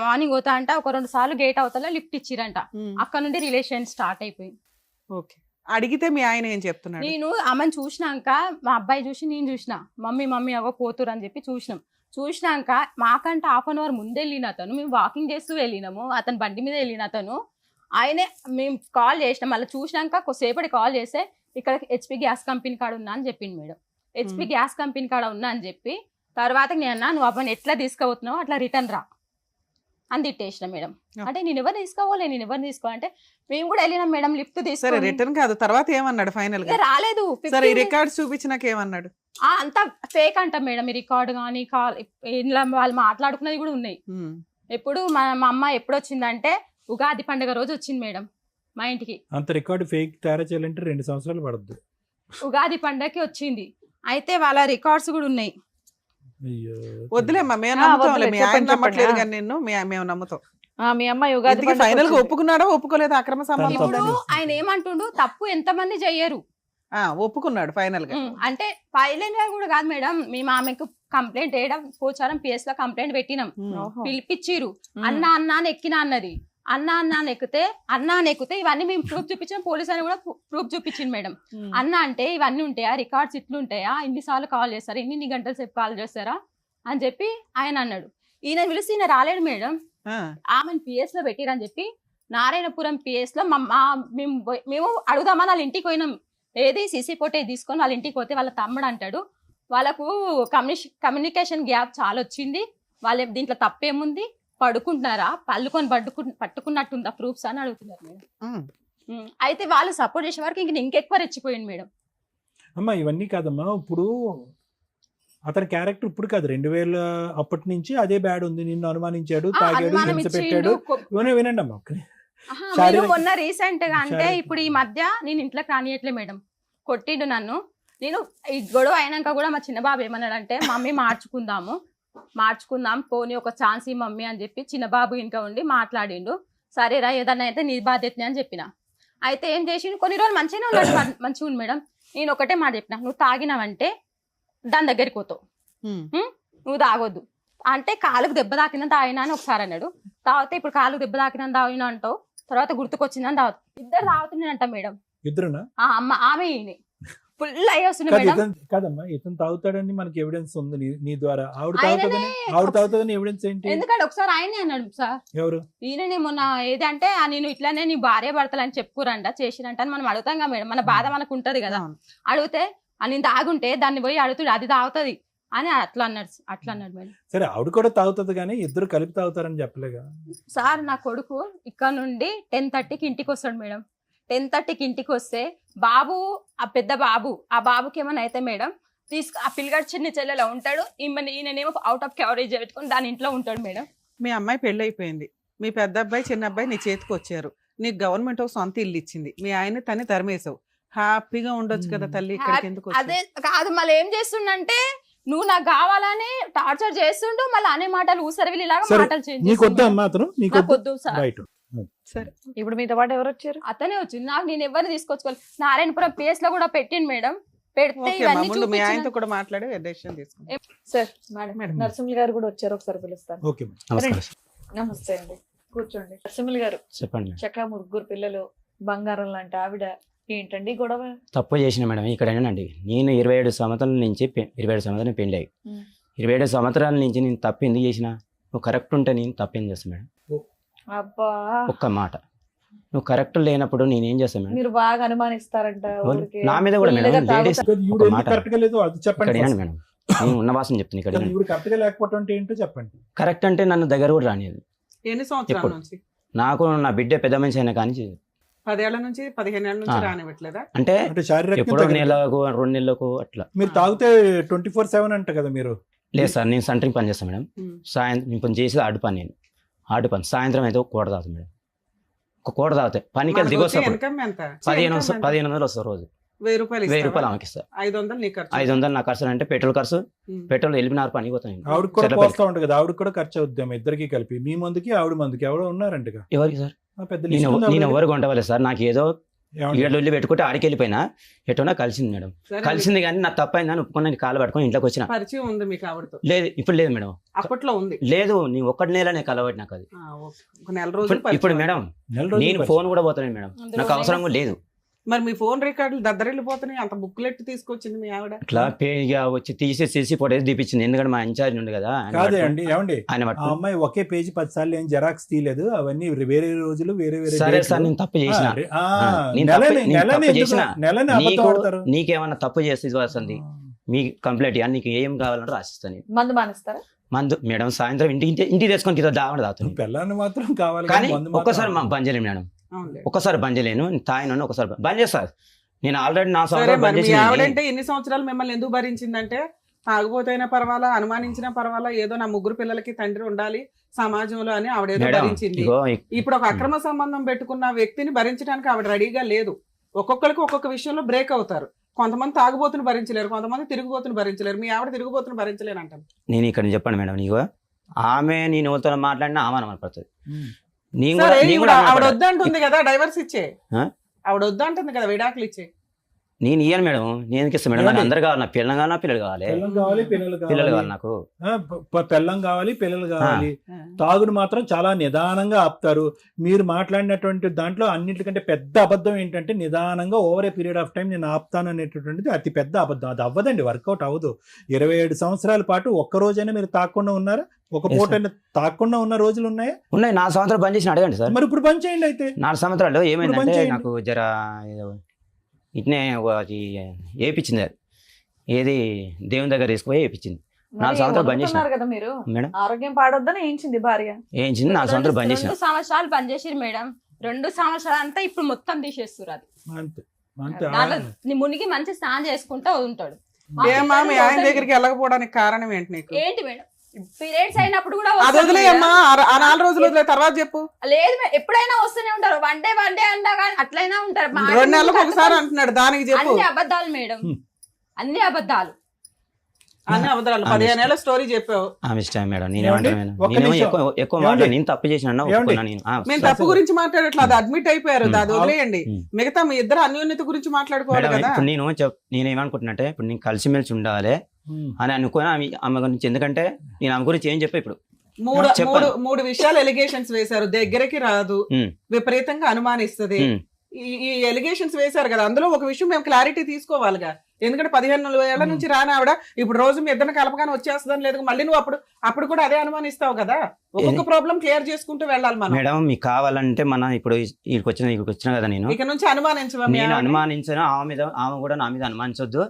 మార్నింగ్ పోతా అంట. ఒక 2 సార్లు గేట్ అవతల లిఫ్ట్ ఇచ్చిరంట. అక్కడ నుండి రిలేషన్ స్టార్ట్ అయిపోయింది. ఓకే. అడిగితే మీ ఆయన ఏం చెప్తున్నాడు? నేను ఆమెను చూసినాక మా అబ్బాయి చూసి నేను చూసిన మమ్మీ అవో పోతురు అని చెప్పి చూసినాక మాకంటే 1/2 hour ముందు వెళ్ళిన అతను, మేము వాకింగ్ చేస్తూ వెళ్ళినాము, అతను బండి మీద వెళ్ళిన అతను. ఆయనే మేము కాల్ చేసినాం. మళ్ళీ చూసినాక కొద్దిసేపటి కాల్ చేస్తే ఇక్కడ HP గ్యాస్ కంపెనీ కాడ ఉన్నా అని చెప్పింది మేడం. HP గ్యాస్ కంపెనీ కాడ ఉన్నా అని చెప్పి తర్వాత నేను అన్నా, నువ్వు అబ్బాయిని ఎట్లా తీసుకుపోతున్నావు అట్లా రిటర్న్ రా అని తిట్టేసిన మేడం. అంటే నేను ఎవరు తీసుకోవాలంటే మేము కూడా వెళ్ళినాం మేడం లిఫ్ట్ తీసుకొని. రిటర్న్ కాదు, తర్వాత ఏమన్నాడు ఫైనల్ గా? రాలేదు. సరే, రికార్డ్స్ చూపించినాక ఏమన్నాడు? అంతా ఫేక్ అంట మేడం. ఈ రికార్డ్ కానీ కాల్ వాళ్ళు మాట్లాడుకున్నది కూడా ఉన్నాయి. ఎప్పుడు మా అమ్మ ఎప్పుడు వచ్చిందంటే ఉగాది పండుగ రోజు వచ్చింది మేడం మా ఇంటికి. అంత రికార్డు ఫేక్ తయారు చేయాలంటే 2 సంవత్సరాలు పడుతుంది. ఉగాది పండుగకి వచ్చింది. అయితే వాళ్ళ రికార్డ్స్ కూడా ఉన్నాయి. వద్దులేమ్మా, మేము నమ్ముతాంలే. మీ ఆయన నమ్మట్లేదు కానీ మేము నమ్ముతాం. మీ అమ్మాయి ఉగాది పండుగకి ఫైనల్ గా వచ్చింది. ఒప్పుకున్నాడా ఒప్పుకోలేదా అక్రమ సంబంధం ఇప్పుడు ఉందని? ఆయన ఏమంటుండు, తప్పు ఎంతమంది చెయ్యరు. ఒప్పుకున్నాడు ఫైనల్ గా. అంటే పైలెన్ గా కూడా కాదు మేడం, మేము ఆమెకు కంప్లైంట్ వేయడం పోచారం పిఎస్ లో కంప్లైంట్ పెట్టినాం. ఓహో. పిలిపించిరు. ఉమ్. అన్న అన్న అని ఎక్కినా అన్నది. అన్న అన్న అని ఎక్కితే ఇవన్నీ మేము ప్రూఫ్ చూపించాం. పోలీస్ అని కూడా ప్రూఫ్ చూపించింది మేడం. ఉమ్. అన్న అంటే ఇవన్నీ ఉంటాయా, రికార్డ్స్ ఇట్లు ఉంటాయా, ఇన్నిసార్లు కాల్ చేస్తారా, ఇన్ని గంటల సేపు కాల్ చేస్తారా అని చెప్పి ఆయన అన్నాడు. ఈయన పిలిచి ఈయన రాలేడు మేడం. ఆమెను పిఎస్ లో పెట్టిరని చెప్పి నారాయణపురం పిఎస్ లో మేము అడుగుదామని వాళ్ళ ఇంటికి పోయినాం. ఏది సీసీ ఫోటో తీసుకొని వాళ్ళ ఇంటికి పోతే వాళ్ళ తమ్ముడు అంటాడు, వాళ్ళకు కమ్యూనికేషన్ గ్యాప్ చాలా వచ్చింది, వాళ్ళ దీంట్లో తప్పేముంది, పడుకుంటున్నారా, పళ్ళుకొని పట్టుకున్నట్టుందా ప్రూఫ్స్ అని అడుగుతున్నారు మేడం. అయితే వాళ్ళు సపోర్ట్ చేసే వరకు ఇంకెక్కువ రెచ్చిపోయింది మేడం. అమ్మా ఇవన్నీ కాదమ్మా, ఇప్పుడు అతని క్యారెక్టర్ ఇప్పుడు కాదు, 2000 అప్పటి నుంచి అదే బ్యాడ్ ఉంది. నిన్ను అనుమానించాడు, తాగాడు, అనుమానం హింస ఇచ్చిండు. పెట్టాడు. వినండి అమ్మా. మీరు శారీరక- మొన్న రీసెంట్ గా అంటే శారీరక- ఇప్పుడు ఈ మధ్య నేను ఇంట్లోకి రానియట్లే మేడం. కొట్టిండు నన్ను. నేను ఈ గొడవ అయినాక కూడా మా చిన్న బాబు ఏమన్నాడంటే, మమ్మీ మార్చుకుందాం పోనీ ఒక ఛాన్స్ ఈ మమ్మీ అని చెప్పి చిన్న బాబు ఇంకా ఉండి మాట్లాడిండు. సరేరా ఏదన్నా అయితే నీ బాధ్యతనే అని చెప్పిన. అయితే ఏం చేసిండు, కొన్ని రోజులు మంచిగానే ఉన్నాడు, మంచిగా ఉంది మేడం. నేను ఒకటే మాట చెప్పిన, నువ్వు తాగినావంటే దాని దగ్గరికి పోతావు, నువ్వు తాగొద్దు అంటే కాలుకు దెబ్బ తాకిందని తాగినా అని ఒకసారి అన్నాడు. తాగితే ఇప్పుడు కాలుకు దెబ్బ తాకిందని తాగినా అంటావు, తర్వాత గుర్తుకొచ్చిందని తాగుతావు. ఇద్దరు తాగుతున్నానంట మేడం. ఇద్దరునా? అమ్మ ఆమె ఈయన ఫుల్ అయ్యి వస్తుంది మేడం. కాదమ్మా, ఇతను తాగుతాడని మనకి ఎవిడెన్స్ ఉంది నీ ద్వారా. ఆవిడ ఆయననే తాగుతుందని ఎవిడెన్స్ ఏంటి? ఎందుకంటే ఒకసారి ఆయనే అన్నాడు సార్, ఎవరు? ఈయననే మొన్న ఏదంటే నేను ఇట్లానే నీ భార్య భర్తలు అని చెప్పుకురంట చేసిరంట అని మనం అడుగుతాం కదా మేడం, మన బాధ మనకు ఉంటది కదా. అడిగితే నేను తాగుంటే దాన్ని పోయి అడుగుతుంది, అది తాగుతుంది అని అట్లా అన్నాడు మేడం. సరే ఆవిడ కూడా తాగుతుంది కానీ ఇద్దరు కలిపి తాగుతారని చెప్పలేగా సార్. నా కొడుకు ఇక్కడ నుండి 10:30కి ఇంటికి వస్తాడు మేడం. 10:30కి ఇంటికి వస్తే బాబు, ఆ పెద్ద బాబు, ఆ బాబుకి ఏమైనా అయితే మేడం ఆ పిల్లగాడు చిన్న చెల్లెలో ఉంటాడు, ఈయననేమో అవుట్ ఆఫ్ కవరేజ్ పెట్టుకొని దాని ఇంట్లో ఉంటాడు మేడం. మీ అమ్మాయి పెళ్లి అయిపోయింది, మీ పెద్ద అబ్బాయి చిన్న అబ్బాయి నీ చేతికి వచ్చారు, నీకు గవర్నమెంట్ ఒక సొంత ఇల్లు ఇచ్చింది, మీ ఆయన తన్ని తరిమేసావు, హ్యాపీగా ఉండొచ్చు కదా తల్లి, ఇక్కడికి ఎందుకు వచ్చావు? అదే కాదు, మళ్ళీ ఏం చేస్తుండంటే నువ్వు నాకు కావాలని టార్చర్ చేస్తుండు, మళ్ళీ అనే మాటలు ఊసరవిలిలాగా సరే, మాటలు చేంజ్ నీకు వద్దా అమ్మా అతను? నీకు నాకు వద్దు సార్. రైట్. సరే ఇప్పుడు మీతో పాటు ఎవరు వచ్చారు? అతనే వచ్చింది. నాకు నేను ఎవరిని తీసుకొచ్చుకోవాలి. నారాయణపురం PS లో కూడా పెట్టిండు మేడం. పెడితే ఓకే అమ్మా, ఇవన్నీ ముందు మీ ఆయనతో చూపించిన కూడా మాట్లాడి డెసిషన్ తీసుకుంటాం. Sir madam. నరసింహులు గారు కూడా వచ్చారు, ఒకసారి పిలుస్తాను. Okay madam. నమస్కారం సార్. నమస్తే అండి, కూర్చోండి. నరసింహులు గారు, చెప్పండి మేడం. చక్కగా 3 పిల్లలు, బంగారం లాంటి ఆవిడ, ఏంటండి గొడవ? తప్పు చేసిన మేడం ఇక్కడేనండి. నేను 27 సంవత్సరాల నుంచి 27 సంవత్సరాలు పెళ్ళి అయ్యి 27 సంవత్సరాల నుంచి నేను తప్పు ఎందుకు చేసిన? నువ్వు కరెక్ట్ ఉంటే నేను తప్పు ఏం చేస్తాను మేడం? అబ్బా, ఒక్క మాట, నువ్వు కరెక్ట్ లేనప్పుడు నేనేం చేస్తాను మేడం? మీరు బాగా అనుమానిస్తారంట ఊరికే. నా మీద కూడా మేడం, ఫుల్గా లేడీస్ తాగుతారు. ఈవిడ ఒక ఎందుకు మాట. కరెక్ట్ గా లేదు అది ఇక్కడ చెప్పండి. వినండి మేడం, నేను ఉన్న వాసన చెప్తాను. ఇక్కడ వినండి. ఈవిడ కరెక్ట్ గా లేకపోవడం అంటే ఏంటో చెప్పండి. కరెక్ట్ అంటే నన్ను దగ్గర కూడా రానియదు. ఎన్ని సంవత్సరాల ఎప్పుడు? నుంచి? నాకు నా బిడ్డ పెద్ద మనిషి అయినా కానీ 10 ఏళ్ల నుంచి 15 ఏళ్ల నుంచి ఆ. రానివ్వట్లేదా? అంటే అంటే శారీరకంగా ఎప్పుడో తగ్గదు. నెలకు 2 నెలలకు అట్లా. మీరు తాగితే 24/7 అంట కదా మీరు? లేదు సార్, నేను సెంటరింగ్ పని చేస్తాను మేడం. ఉమ్. సాయంత్రం నేను పని చేసేది ఆడు పని, ఆడు పని. సాయంత్రం అయితే ఒక కోట తాగుతాను మేడం. ఒక కోట తాగితే పనికి వెళ్ళి మనకు దిగొస్తా వచ్చే ఇన్కమ్ ఎంత? 1500 వస్తారు రోజు. 1000 రూపాయలు 1000 ఇస్తావా? రూపాయలు ఆమెకి ఇస్తారు. 500 నీ ఖర్చు. 500 నా ఖర్చు అంటే పెట్రోల్ ఖర్చు. ఉమ్. పెట్రోల్ వెళ్ళినారు పని పోతాను. ఆవిడ కూడా పోస్తా ఉంటుంది కదా, ఆవిడ కూడా ఖర్చు అవుద్దాం ఇద్దరికి కలిపి. మీ మందుకి ఆవిడ మందుకి ఎవడో ఉన్నారంటగా ఎవరికి సార్? పెద్ద నేను లిస్ట్ ఉంది నేను ఆవిడ. ఎవరు కొంటవాలి సార్? నాకు ఏదో ఏమండి? ఏళ్ళు వెళ్ళి పెట్టుకుంటే ఆడికి వెళ్ళిపోయినా ఎటోనా కలిసింది మేడం. సరే, కలిసింది కానీ నా తప్పైందని ఒప్పుకుని కాలు పట్టుకొని ఇంట్లోకి వచ్చిన. పరిచయం ఉంది మీకు ఆవిడతో? లేదు, ఇప్పుడు లేదు మేడం. అప్పట్లో ఉంది. లేదు, నీ ఒక్కటి నెలనే కలవటి నాకు అది. ఆ, ఓకే. ఒక నెల రోజులు ఇప్పుడు పరిచయం. మేడం నెల రోజులు నేను పరిచయం. ఫోన్ కూడా పోతాను మేడం, నాకు అవసరం కూడా లేదు. మరి మీ ఫోన్ రికార్డులు దద్దరిల్లిపోతున్నాయి, అంత బుక్లెట్ తీసుకొచ్చింది మీ ఆవిడ. ఇట్లా ఇక వచ్చి తీసి ఫోటో తీపిచ్చింది. ఎందుకంటే మా ఇన్ఛార్జ్ ఉంది కదా, ఆయన కాదే పట్టుకొని- అండి, ఏమండి ఆయన ఆ పట్టుకొని, అమ్మాయి ఒకే పేజీ 10 సార్లు ఏం జెరాక్స్ తీయలేదు. అవన్నీ వేరే రోజులు వేరే వేరే సరే డేట్లు. సార్ నేను తప్పు చేసిన. ఆ, నేను నెలని తప్పు- నేను నెలని తప్పు ఎందుకు- చేసిన. నెలని అబద్ధం ఆడతారు. నీకేమన్నా తప్పు చేస్తే ఇది వస్తుంది, మీ కంప్లైంట్ ఇవ్వాలి, నీకు ఏం కావాలంటే రాసిస్తాను నేను. మందు మానేస్తారా? మందు మేడం సాయంత్రం ఇంటికి తెచ్చుకొని దావడం తాగుతాను. పిల్లని మాత్రం కావాలి కానీ మందు మాత్రం ఒక్కసారి బంద్ చేయలేను మేడం, అవునులే. ఒక్కసారి బంద్ చేయలేను. తాగిన ఒకసారి బంద్ చేస్తాను. నేను ఆల్రెడీ నా సరే, సంవత్సరం మరి బంద్ మీ చేసిన. ఆవిడంటే ఎన్ని సంవత్సరాలు మిమ్మల్ని ఎందుకు భరించిందంటే, తాగుబోతైనా పర్వాలా, అనుమానించినా పర్వాలా, ఏదో నా 3 పిల్లలకి తండ్రి ఉండాలి సమాజంలో అని ఆవిడేదో మేడం భరించింది. ఇగో ఇప్పుడు ఒక అక్రమ సంబంధం పెట్టుకున్న వ్యక్తిని భరించడానికి ఆవిడ రెడీగా లేదు. ఒక్కొక్కరికి ఒక్కొక్క విషయంలో బ్రేక్ అవుతారు. కొంతమంది తాగుబోతుని భరించలేరు, కొంతమంది తిరుగుబోతుని భరించలేరు. మీ ఆవిడ తిరుగుబోతుని భరించలేను అంటారు. నేను ఇక్కడ చెప్పండి మేడం, నీకు ఆమె నేను ఎవరితో మాట్లాడినా ఆమె అనపడుతుంది. నేను సరే, కూడా నేను ఇప్పుడు కూడా ఆవిడ అనుకుంటా. వద్దంటుంది కదా డైవర్స్ ఇచ్చే, ఆ? ఆవిడ వద్దంటుంది కదా విడాకులు ఇచ్చే. నేను ఇయ్యాను మేడం, నేను ఎందుకు ఇస్తాను మేడం? నాకు ఏమండి? అందరు కావాలి, నా పిల్లలు కావాలి, నా పిల్లలు కావాలి, పిల్లలు కావాలి, పిల్లలు పిల్లలు కావాలి, కావాలి నాకు. పెళ్ళం కావాలి, పిల్లలు కావాలి. ఆ. తాగుడు మాత్రం చాలా నిదానంగా ఆపుతారు. మీరు మాట్లాడినటువంటి దాంట్లో అన్నిటికంటే పెద్ద అబద్ధం ఏంటంటే నిదానంగా over a period of time నేను ఆపుతాను అనేటటువంటిది అతి పెద్ద అబద్ధం. అది అవ్వదండి, వర్కౌట్ అవ్వదు. 27 సంవత్సరాల పాటు ఒక్క రోజైనా మీరు తాకుండా ఉన్నారా? ఒక Yes, పూట sir. తాకుండా ఉన్న రోజులు ఉన్నాయా? ఉన్నాయి, 4 సంవత్సరాలు బంద్ చేసి అడగండి సార్. మరి ఇప్పుడు పని చేయండి అయితే. 4 సంవత్సరాలు ఏమైందంటే మంచిగా నాకు జర ఏదో ఇట్నే ఏపించింది, అది ఏది దేవుని దగ్గర తీసుకుపోయి ఏపించింది. 4 సంవత్సరాలు బంద్ చేసిన వదులుతున్నారు కదా మీరు, మేడం. ఆరోగ్యం పాడొద్దని ఏంచింది భార్య. ఏం చిన్న 4 సంవత్సరాలు బంద్ చేసిన. 2 సంవత్సరాలు బంద్ చేసిరు మేడం. 2 సంవత్సరాలు అంతా ఇప్పుడు మొత్తం తీసేస్తారు. అది అంతే అంతే. దాంట్లో నీ మునిగి మంచి స్నానం చేసుకుంటా ఉంటాడు. ఏమా మీ ఆయన దగ్గరికి వెళ్ళకపోవడానికి కారణం ఏంటి నీకు? ఏంటి మేడం, పీరియడ్స్ అయినప్పుడు కూడా అది వస్తారు వదిలేయమ్మా, మేడం. ఆ 4 రోజులు వదిలే, తర్వాత చెప్పు. లేదు మేడం, ఎప్పుడైనా వస్తూనే ఉంటారు. వన్ డే అన్నా కానీ అట్లయినా ఉంటారు. 2 నెలలకు ఒకసారి అంటున్నాడు, దానికి చెప్పు. అన్ని అబద్ధాలు మేడం, అన్ని అబద్ధాలు. అన్ని అవసరాలు 15 ఏళ్ళ స్టోరీ చెప్పావు. ఆమె ఇష్టం మేడం, ఏమండి? నేనేమంటాను మేడం, ఒక్క నేనేమో నిమిషం. ఎక్కువ ఏమండి? మాట్లాడి నేను తప్పు చేసిన ఏమండి? ఒప్పుకున్నా నేను. మేము తప్పు గురించి మాట్లాడట్లేదు, అది అడ్మిట్ అయిపోయారు, అది వదిలేయండి. ఉమ్. మిగతా మీ ఇద్దరు అన్యోన్యత గురించి మాట్లాడుకోవాలి మేడం, కదా. ఇప్పుడు నేను ఏమనుకుంటున్నట్టే, ఇప్పుడు నేను కలిసిమెలిసి ఉండాలి అని అనుకుని ఆమె గురించి, ఎందుకంటే నేను ఆమె గురించి ఏం చెప్పా ఇప్పుడు. చెప్పండి. మూడు విషయాలు ఎలిగేషన్స్ వేశారు, దగ్గరికి రాదు, ఉమ్, విపరీతంగా అనుమానిస్తుంది. ఉమ్, ఈ ఎలిగేషన్స్ వేశారు కదా, అందులో ఒక విషయం మేము క్లారిటీ తీసుకోవాలిగా. ఎందుకంటే 15 ఏళ్ల నుంచి రాని ఆవిడ ఇప్పుడు రోజు మీ ఇద్దరిని కలపగానే వచ్చేస్తుందని లేదు, మళ్ళీ నువ్వు అప్పుడు కూడా అదే అనుమానిస్తావు కదా. ఒక్కొక్క ప్రాబ్లం క్లియర్ చేసుకుంటూ వెళ్ళాలి మనం. మేడం మీకు కావాలంటే మన ఇప్పుడు ఇక్కడికి వచ్చిన కదా, నేను ఇక నుంచి అనుమానించవా? నేను అనుమానించిన ఆమె కూడా నా మీద అనుమానించొద్దు.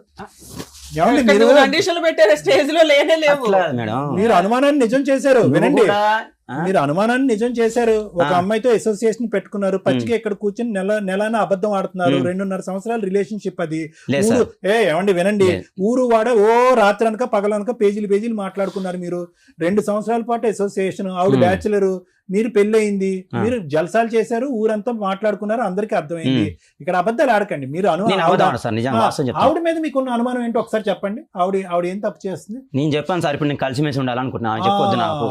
ఏమండి మీరు కండిషన్లు పెట్టారు, స్టేజ్ లో లేనే లేవు. అట్లా మేడం, మీరు అనుమానాన్ని నిజం చేశారు. నువ్వు వినండి, కూడా, ఆ? మీరు అనుమానాన్ని నిజం చేశారు. ఒక ఆ. అమ్మాయితో అసోసియేషన్ పెట్టుకున్నారు, పచ్చిగా ఇక్కడ కూర్చొని నెలన అబద్ధం ఆడుతున్నారు. 2.5 సంవత్సరాల రిలేషన్షిప్ అది. లేదు ఊరు సార్. ఏమండి వినండి, లేదు. ఊరు వాడ రాత్రి అనక పగలనక పేజీలు మాట్లాడుకున్నారు. మీరు 2 సంవత్సరాల పాటు అసోసియేషన్, ఆవిడ బ్యాచులర్, మీరు పెళ్ళయింది, మీరు జల్సాలు చేశారు, ఊరంతా మాట్లాడుకున్నారు, అందరికీ అర్థమైంది. ఇక్కడ అబద్ధాలు ఆడకండి. మీరు నేను అబద్ధం సార్, నిజంగా వాస్తవం చెప్తాను. ఆవిడ మీద మీకున్న అనుమానం ఏంటో ఒకసారి చెప్పండి. ఆవిడ ఏం తప్పు చేస్తుంది? నేను చెప్పాను సార్, ఇప్పుడు నేను కలిసిమెలిసి ఉండాలనుకుంటున్నా, చెప్పొద్దు నాకు.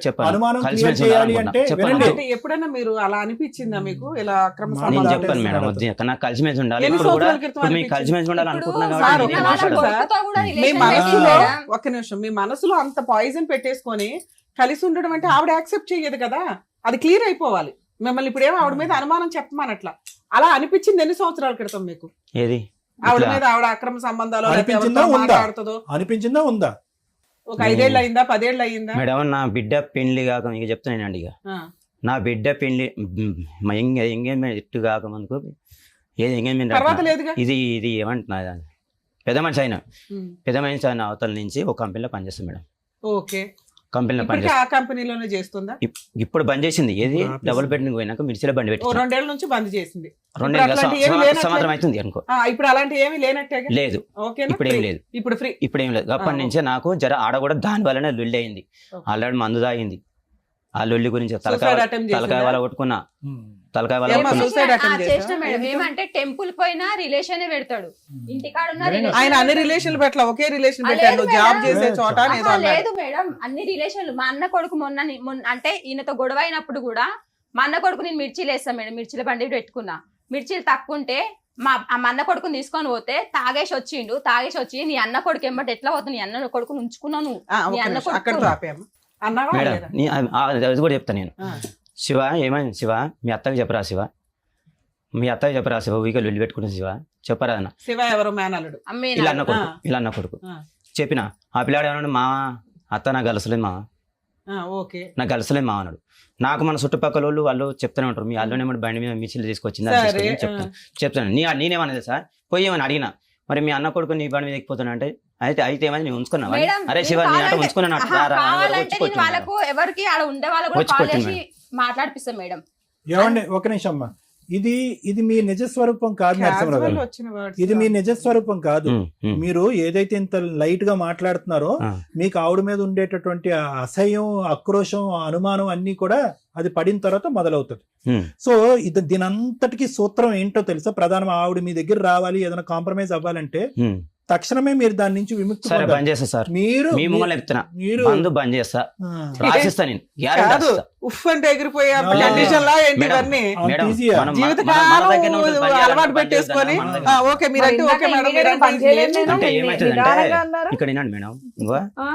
చెప్పాను. అనుమానం కలిసి క్లియర్ మెలిసి చేయాలి ఉండాలనుకుంటున్నా. అంటే చెప్పండి. వినండి. అంటే ఎప్పుడైనా మీరు అలా అనిపించిందా మీకు, ఇలా అక్రమ నేను నేను సంబంధాలు చెప్పాను మేడం, చేస్తున్నారు? వద్దు నాకు కలిసిమెలిసి ఉండాలి. ఎన్ని ఇప్పుడు కూడా సంవత్సరాల క్రితం ఇప్పుడు మీకు అనిపించింది? కలిసిమెలిసి ఉండాలనుకుంటున్నా సార్, కాబట్టి ఒక నేను నిమిషం మాట్లాడాను. సార్. కొడుకుతో కూడా మీ relation మనసులో లేదు మేడం. ఒక్క నిమిషం, మీ మనసులో అంత పాయిజన్ పెట్టేసుకొని కలిసి ఉండడం అంటే ఆవిడ యాక్సెప్ట్ చేయదు కదా, అది క్లియర్ అయిపోవాలి. మిమ్మల్ని ఇప్పుడు ఏమో ఆవిడ మీద అనుమానం చెప్పమనట్లా, అలా అనిపించింది ఎన్ని సంవత్సరాల క్రితం మీకు? ఏది ఆవిడ ఇట్లా మీద ఆవిడ అక్రమ సంబంధాలు లేకపోతే అనిపించిందా ఎవరితో ఉందా? మాట్లాడుతుందో? అనిపించిందా ఉందా? ఒక 5 ఏళ్ళు అయిందా, 10 ఏళ్ళు అయిందా? మేడం, నా బిడ్డ పెళ్లి కాక ఇక చెప్తానండి, ఇక ఆ. నా బిడ్డ పెళ్లి ఎంగేజ్మెంట్ ఎట్టు కాకముందుకు ఏది ఎంగేజ్మెంట్ తర్వాత లేదుగా. ఇది ఏమంటున్నా, పెద్ద మనిషి అయిన ఉమ్. పెద్ద మనిషి అయిన అవతల నుంచి ఒక కంపెనీలో పనిచేస్తాను మేడం. ఓకే, కంపెనీలో ఇప్పటికీ పనిచేస్తాను. ఆ కంపెనీలోనే చేస్తుందా? ఇప్పుడు బంద్ చేసింది, ఏది ఇప్పుడు ఆపేసింది. డబుల్ బెడ్రూమ్ పోయినాక మిర్చిలో బండి ఓ పెట్టి 2 ఏళ్ల నుంచి బంద్ చేసింది. 2 ఇప్పుడు అట్లాంటి ఏమీ లేనట్లే? సంవత్సరం అవుతుంది అనుకో. ఇప్పుడు అలాంటి ఏమీ లేనట్టేగా. లేదు, ఓకేనా? ఇప్పుడు ఏం Free. లేదు, ఇప్పుడు ఫ్రీ. ఇప్పుడు ఏం లేదు. అప్పటి నుంచే నాకు జర ఆడ కూడా దాని వల్లనే లొల్లి అయింది. Okay. ఆల్రెడీ మందు తాగింది, ఆ లొల్లి గురించి Suicide attempt తలకాయ చేసిందా? వాళ్ళ కొట్టుకున్నా, తలకాయ వాళ్ళ ఏమ్మా, కొట్టుకున్నా. suicide attempt చేసిన చేశావా? మేడం ఎందుకు? ఏమంటే టెంపుల్ పోయినా రిలేషన్ పెడతాడు, ఇంటికాడ ఉన్న ఆయన relation ఆయన అన్ని పెడతాడు. రిలేషన్లు పెట్టలా, ఒకే రిలేషన్ ఆ, పెట్టాడు. లేదు జాబ్ మేడం. చేసే చోట ఆహా, ఏదో ఆహా, అన్నాడు. లేదు మేడం, అన్ని రిలేషన్లు. మా అన్న కొడుకు మొన్న అంటే ఈయనతో గొడవ అయినప్పుడు కూడా మా అన్న కొడుకు నేను మిర్చీలు వేస్తాను మేడం, మిర్చిల బండి పెట్టుకున్నా. మిర్చీలు తక్కువ ఉంటే మా అన్న కొడుకుని తీసుకొని పోతే తాగేసి వచ్చి నీ అన్న కొడుకు ఎంబటి ఎట్లా పోతుంది, నీ అన్న కొడుకుని ఉంచుకున్నావు నువ్వు, ఆ, నీ ఒక్క అన్న నిమిషం, కొడుకు అక్కడితో ఆపేయమ్మా. అన్నావా మేడం లేదా? అది కూడా చెప్తాను నేను. ఆ. శివ ఏమైంది శివ, మీ అత్తకి చెప్పరా శివ, మీ అత్తకి చెప్పరా శివ, ఊరికే లొల్లి పెట్టుకుంటుంది శివ, చెప్పరా అన్న. శివ ఎవరు మేనల్లుడు? అమ్మే ఇలా అన్న కొడుకు, ఆ. ఇలా అన్న కొడుకు. ఆ. చెప్పిన ఆ పిల్లాడు ఏమన్నాడు, మా అత్త నాకు గలసలేదు మా, ఓకే, నాకు గలసలేదు మా అన్నాడు. నాకు మన చుట్టుపక్కల వాళ్ళు చెప్తూనే ఉంటారు, మీ అల్లునే బండి మీద మిర్చిలు తీసుకొచ్చింది, అది సరే, తీసుకొచ్చింది చెప్తాను. నేనేమన్నది సార్, పోయి ఏమని అడిగినా, మరి మీ అన్న కొడుకు నీ బండి మీద ఎక్కిపోతాను అంటే అయితే ఏమైంది నేను ఉంచుకున్నా, మేడం, అరే శివ నేను నేను అంటే కావాలంటే- ఉంచుకున్నాను ఆహా, కావాలంటే నేను వాళ్ళకు ఎవరికి ఆడ ఉండే వాళ్ళకు కూడా వచ్చి కాల్ కొట్టింది చేసి మాట్లాడిపిస్తాం మేడం. ఏమండి ఒక నిమిషం అమ్మా, ఇది మీ నిజ స్వరూపం కాదు నరసింహరావు Casual గారు. వచ్చిన words. ఇది మీ నిజ స్వరూపం కాదు. మీరు ఏదైతే ఇంత లైట్ గా మాట్లాడుతున్నారో మీకు ఆవిడ మీద ఉండేటటువంటి ఆ అసహ్యం, ఆక్రోశం, అనుమానం అన్ని కూడా అది పడిన తర్వాత మొదలవుతుంది. సో దీనంతటికి సూత్రం ఏంటో తెలుసా? ప్రధానం ఆవిడ మీ దగ్గర రావాలి, ఏదైనా కాంప్రమైజ్ అవ్వాలంటే తక్షణమే మీరు దాని నుంచి విముక్తి సరే పొందాలి. బంద్ చేస్తా సార్, మీరు మీ ముంగల్ చెప్తున్నా, మీరు మందు బంద్ చేస్తా, ఆ, రాసిస్తా నేను, guarantee కాదు రాసిస్తా. ఉఫ్ అంటే ఎగిరిపోయే No. కండిషన్ లా ఏంటి మేడం, ఇవన్నీ అంత మేడం, ఈజీయా? మనం- జీవితకాలం మన దగ్గరనే ఉంటుంది, బంద్ చేయాలన్నా అలవాటు బంద్ పెట్టేసుకొని చేద్దామన్నా మన దగ్గర. ఓకే మీరంటే ఓకే మేడం మీరంటే అంటే ఏమవుతుందంటే నిదానంగా అన్నారు. ఇక్కడ వినండి మేడం, ఇంకో ఆ,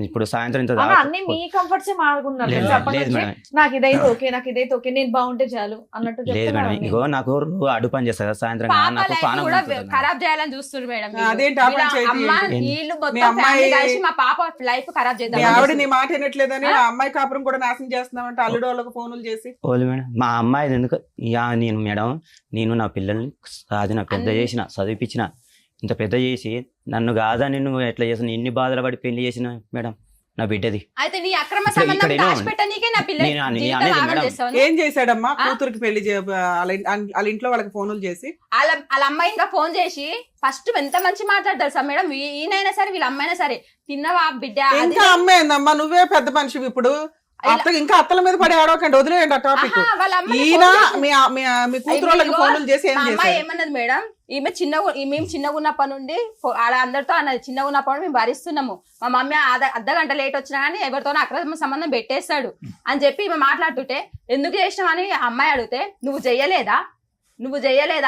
ఇప్పుడు సాయంత్రం ఇంత అన్న, దాకా- అన్ని మీ కంఫర్ట్స్ మాడుకున్నారు లేదు, తెలుసా? అప్పటి లేదు నుంచి మేడం, నాకు ఇదైతే ఓకే, నాకు ఇదైతే ఓకే, నేను బాగుంటే చాలు అన్నట్టు లేదు మేడం, చెప్తున్నారు అన్ని. ఇగో నాకు అడు పని చేస్తా కదా సాయంత్రం పాప నాకు లైఫ్ పానం కూడా ఉంటుంది మేడం. ఖరాబ్ చేయాలని చూస్తున్నారు మేడం వీళ్ళు. అదేంటి ఆ వీళ్ళ పంచాయతీ అమ్మ ఏంటి? వీళ్ళు మీ మొత్తం అమ్మాయి- ఫ్యామిలీ కలిసి మా పాప లైఫ్ ఖరాబ్ మీ చేద్దాం ఆవిడ నీ మాట వినట్లేదని ఆ అమ్మాయి కాపురం కూడా నాశనం చేస్తున్నామంటే అల్లుడు వాళ్ళకి ఫోన్లు చేసి ఓలు మేడం, మా అమ్మాయి ఎందుకు నేను మేడం, నేను నా పిల్లల్ని సాధిన పెద్ద అన్ని- చేసిన చదివిపించిన, ఇంత పెద్ద చేసి నన్ను కాదని నువ్వు ఎట్లా చేసిన, ఎన్ని బాధలు పడి పెళ్లి చేసిన మేడం నా బిడ్డది. అయితే నీ అక్రమ ఇక్కడ- సంబంధం ఇక్కడ ఏమో- దాచిపెట్టనీకే నా పిల్ల నేను అని- జీవితం అనేది ఆగం మేడం. చేస్తావు. ఏం చేశాడమ్మా ఆ? కూతురికి పెళ్లి వాళ్ళ ఇంట్లో వాళ్ళకి ఫోన్లు చేసి వాళ్ళ అమ్మాయి ఇంకా ఫోన్ చేసి ఫస్ట్ ఎంత మంచి మాట్లాడతారు సార్ మేడం, ఈయనైనా సరే వీళ్ళ అమ్మాయినా సరే, తిన్నవా బిడ్డ అది ఇంకా అమ్మేందమ్మా నువ్వే పెద్ద మనిషివి ఇప్పుడు అత్త ఇంకా అత్తల మీద పడి ఆడవకండి వదిలేయండి ఆ టాపిక్ ఆహా, వాళ్ళ అమ్మాయి ఈయన ఫోన్ చేసి- మీ కూతురు వాళ్ళకి ఇదిగో, ఫోన్లు చేసి ఏం మా అమ్మాయి చేశాడు ఏమన్నది మేడం, మేము చిన్నగా ఉన్నప్పటి నుండి ఆడ అందరితో అన్నది, చిన్నగా ఉన్నప్పటి నుండి మేము భరిస్తున్నాము, మా మమ్మీ అర్ధగంట లేట్ వచ్చినా కానీ ఎవరితోనో అక్రమ సంబంధం పెట్టేస్తాడు అని చెప్పి మేము మాట్లాడుతుంటే, ఎందుకు చేసినావు అని ఆ అమ్మాయి అడిగితే, నువ్వు చెయ్యలేదా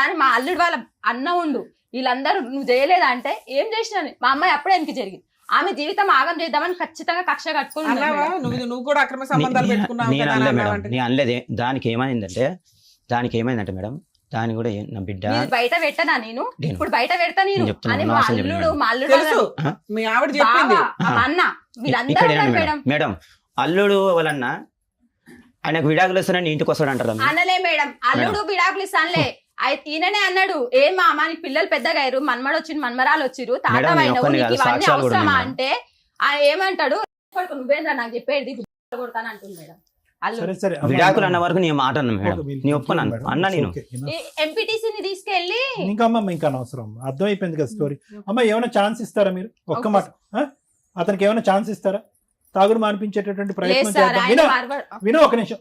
అని మా అల్లుడు వాళ్ళ అన్న ఉండు వీళ్ళందరూ నువ్వు చేయలేదా అంటే, ఏం చేసినా మా అమ్మాయి అప్పుడే వెనక్కి జరిగింది, ఆమె జీవితం ఆగం చేద్దామని ఖచ్చితంగా కక్ష కట్టుకుని అన్నావా నువ్వు కూడా అక్రమ సంబంధాలు పెట్టుకున్నావు నేను కదా అనలే అని మేడం, అన్నావంటే. నేను అనలేదే. దానికి ఏమైందంటే మేడం, దాని కూడా నా బిడ్డ బయట పెట్టనా నేను నేను- ఇప్పుడు బయట పెడతా నేను నేను చెప్తున్నా, అని నా మా అవసరం అల్లుడు చెప్పలేదు. మా అల్లుడు తెలుసు వాళ్ళ మీ ఆవిడ చెప్పింది బావ, మా అన్న వీళ్ళందరూ ఇక్కడ ఉన్నారు మేడం, మేడం. మేడం అల్లుడు వాళ్ళన్న ఆయనకు విడాకులు వస్తానని ఇంటికి వస్తాడు అంటారా మీరు? అనలే మేడం, అల్లుడు విడాకులు ఇస్తానులే ఈయననే అన్నాడు, ఏం మా అమ్మ నీకు పిల్లలు పెద్దగా అయ్యారు, మన్మడు వచ్చిండు మన్మరాలు వచ్చిరు, తాత మేడం, నేను అయినవు, ఒక్కడిని నీకు కాదు, ఇవన్నీ సాక్ష్యాలు కూడా అవసరమా ఉన్నాయి అంటే ఆయన ఏమంటాడు, "కొడుకు నువ్వేంద్రా నాకు చెప్పేది కొడతాను అంటుంది మేడం అల్లుడు. సరే సరే అమ్మ, విడాకులు అమ్మ, అన్న వరకు నేను మాట అన్నా మేడం, ఓకే, మీరు నేను ఒప్పుకున్నాను మేడం, అన్నా నేను. Okay, enough. ఈ ఎంపీటీసీని తీసుకెళ్లి ఇంకా అమ్మ ఇంకా అనవసరం, అర్థమైపోయింది కదా స్టోరీ. అమ్మ ఏమైనా ఛాన్స్ ఇస్తారా మీరు? ఒక్క ఓకే మాట ఆ? అతనికి ఏమైనా ఛాన్స్ ఇస్తారా? తాగుడు మానిపించేటటువంటి లేదు ప్రయత్నం సార్, చేద్దాం. ఆయన వినో మార్వాడు. వినో ఒక నిమిషం.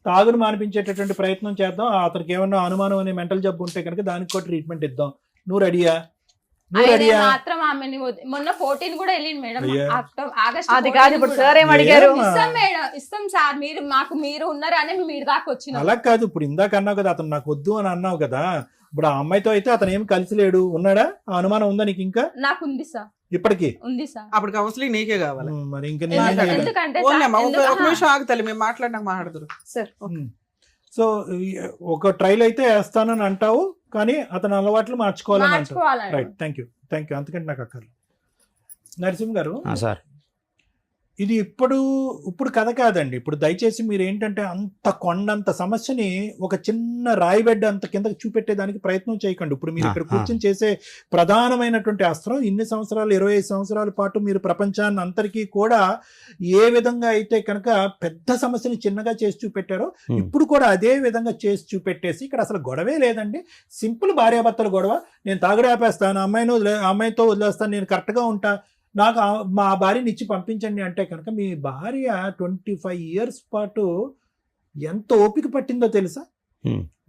తాగుడు మానిపించేటటువంటి ప్రయత్నం చేద్దాం. అతనికి ఏమన్నా అనుమానం అనే మెంటల్ జబ్బు ఉంటే కనుక దానికి కూడా ట్రీట్మెంట్ ఇద్దాం. నువ్వు రెడీయా? నువ్వు ఆయన రెడీయా? మాత్రం ఆమెని మొన్న 14 కూడా వెళ్ళింది మేడం, అయ్యా. ఆగస్ట్ అది కాదు, ఇప్పుడు సార్ ఏం అడిగారు? ఏమ్మా? ఇస్తాం మేడం, ఇస్తాం సార్, మీరు ఉన్నారని మేము మీరు దాకా వచ్చినాం. అలా కాదు, ఇప్పుడు ఇందాక అన్నావు కదా అతను నాకు వద్దు అని అన్నావు కదా. ఇప్పుడు ఆ అమ్మాయితో అయితే అతను ఏం కలిసి లేడు, ఉన్నాడా? ఆ అనుమానం ఉందా నీకు ఇంకా నాకు ఉంది సార్, ఇప్పటికి? ఉంది సార్. అప్పుడు కౌన్సిలింగ్ నీకే కావాలి మరి ఇంకా ఎందుకంటే ఓన్లీ సార్, అమ్మా, ఒక ఎందుకు- నిమిషం ఆగుతలే మేము మాట్లాడినాక మాట్లాడుతురు సార్ సో ఒక ట్రైల్ అయితే వేస్తానని అంటావు, కానీ అతని అలవాట్లు మార్చుకోవాలని అంటావు. మార్చుకోవాలండి. రైట్, థ్యాంక్ యూ అంతకంటే నాకు అక్కర్లేదు. నరసింహ్ గారు, సార్ ఇది ఇప్పుడు కథ కాదండి. ఇప్పుడు దయచేసి మీరు ఏంటంటే అంత కొండంత సమస్యని ఒక చిన్న రాయిబెడ్డ అంత కిందకి చూపెట్టేదానికి ప్రయత్నం చేయకండి. ఇప్పుడు మీరు ఇక్కడ కూర్చొని చేసే ప్రధానమైనటువంటి అస్త్రం, ఇన్ని సంవత్సరాలు 25 సంవత్సరాల పాటు మీరు ప్రపంచాన్ని అందరికీ కూడా ఏ విధంగా అయితే కనుక పెద్ద సమస్యని చిన్నగా చేసి చూపెట్టారో ఇప్పుడు కూడా అదే విధంగా చేసి చూపెట్టేసి ఇక్కడ అసలు గొడవే లేదండి. సింపుల్ భార్యాభర్తల గొడవ. నేను తాగుడు ఆపేస్తాను, అమ్మాయితో వదిలేస్తాను, నేను కరెక్ట్గా ఉంటా, నాకు మా భార్యని ఇచ్చి పంపించండి అంటే కనుక మీ భార్య 25 years పాటు ఎంత ఓపిక పట్టిందో తెలుసా?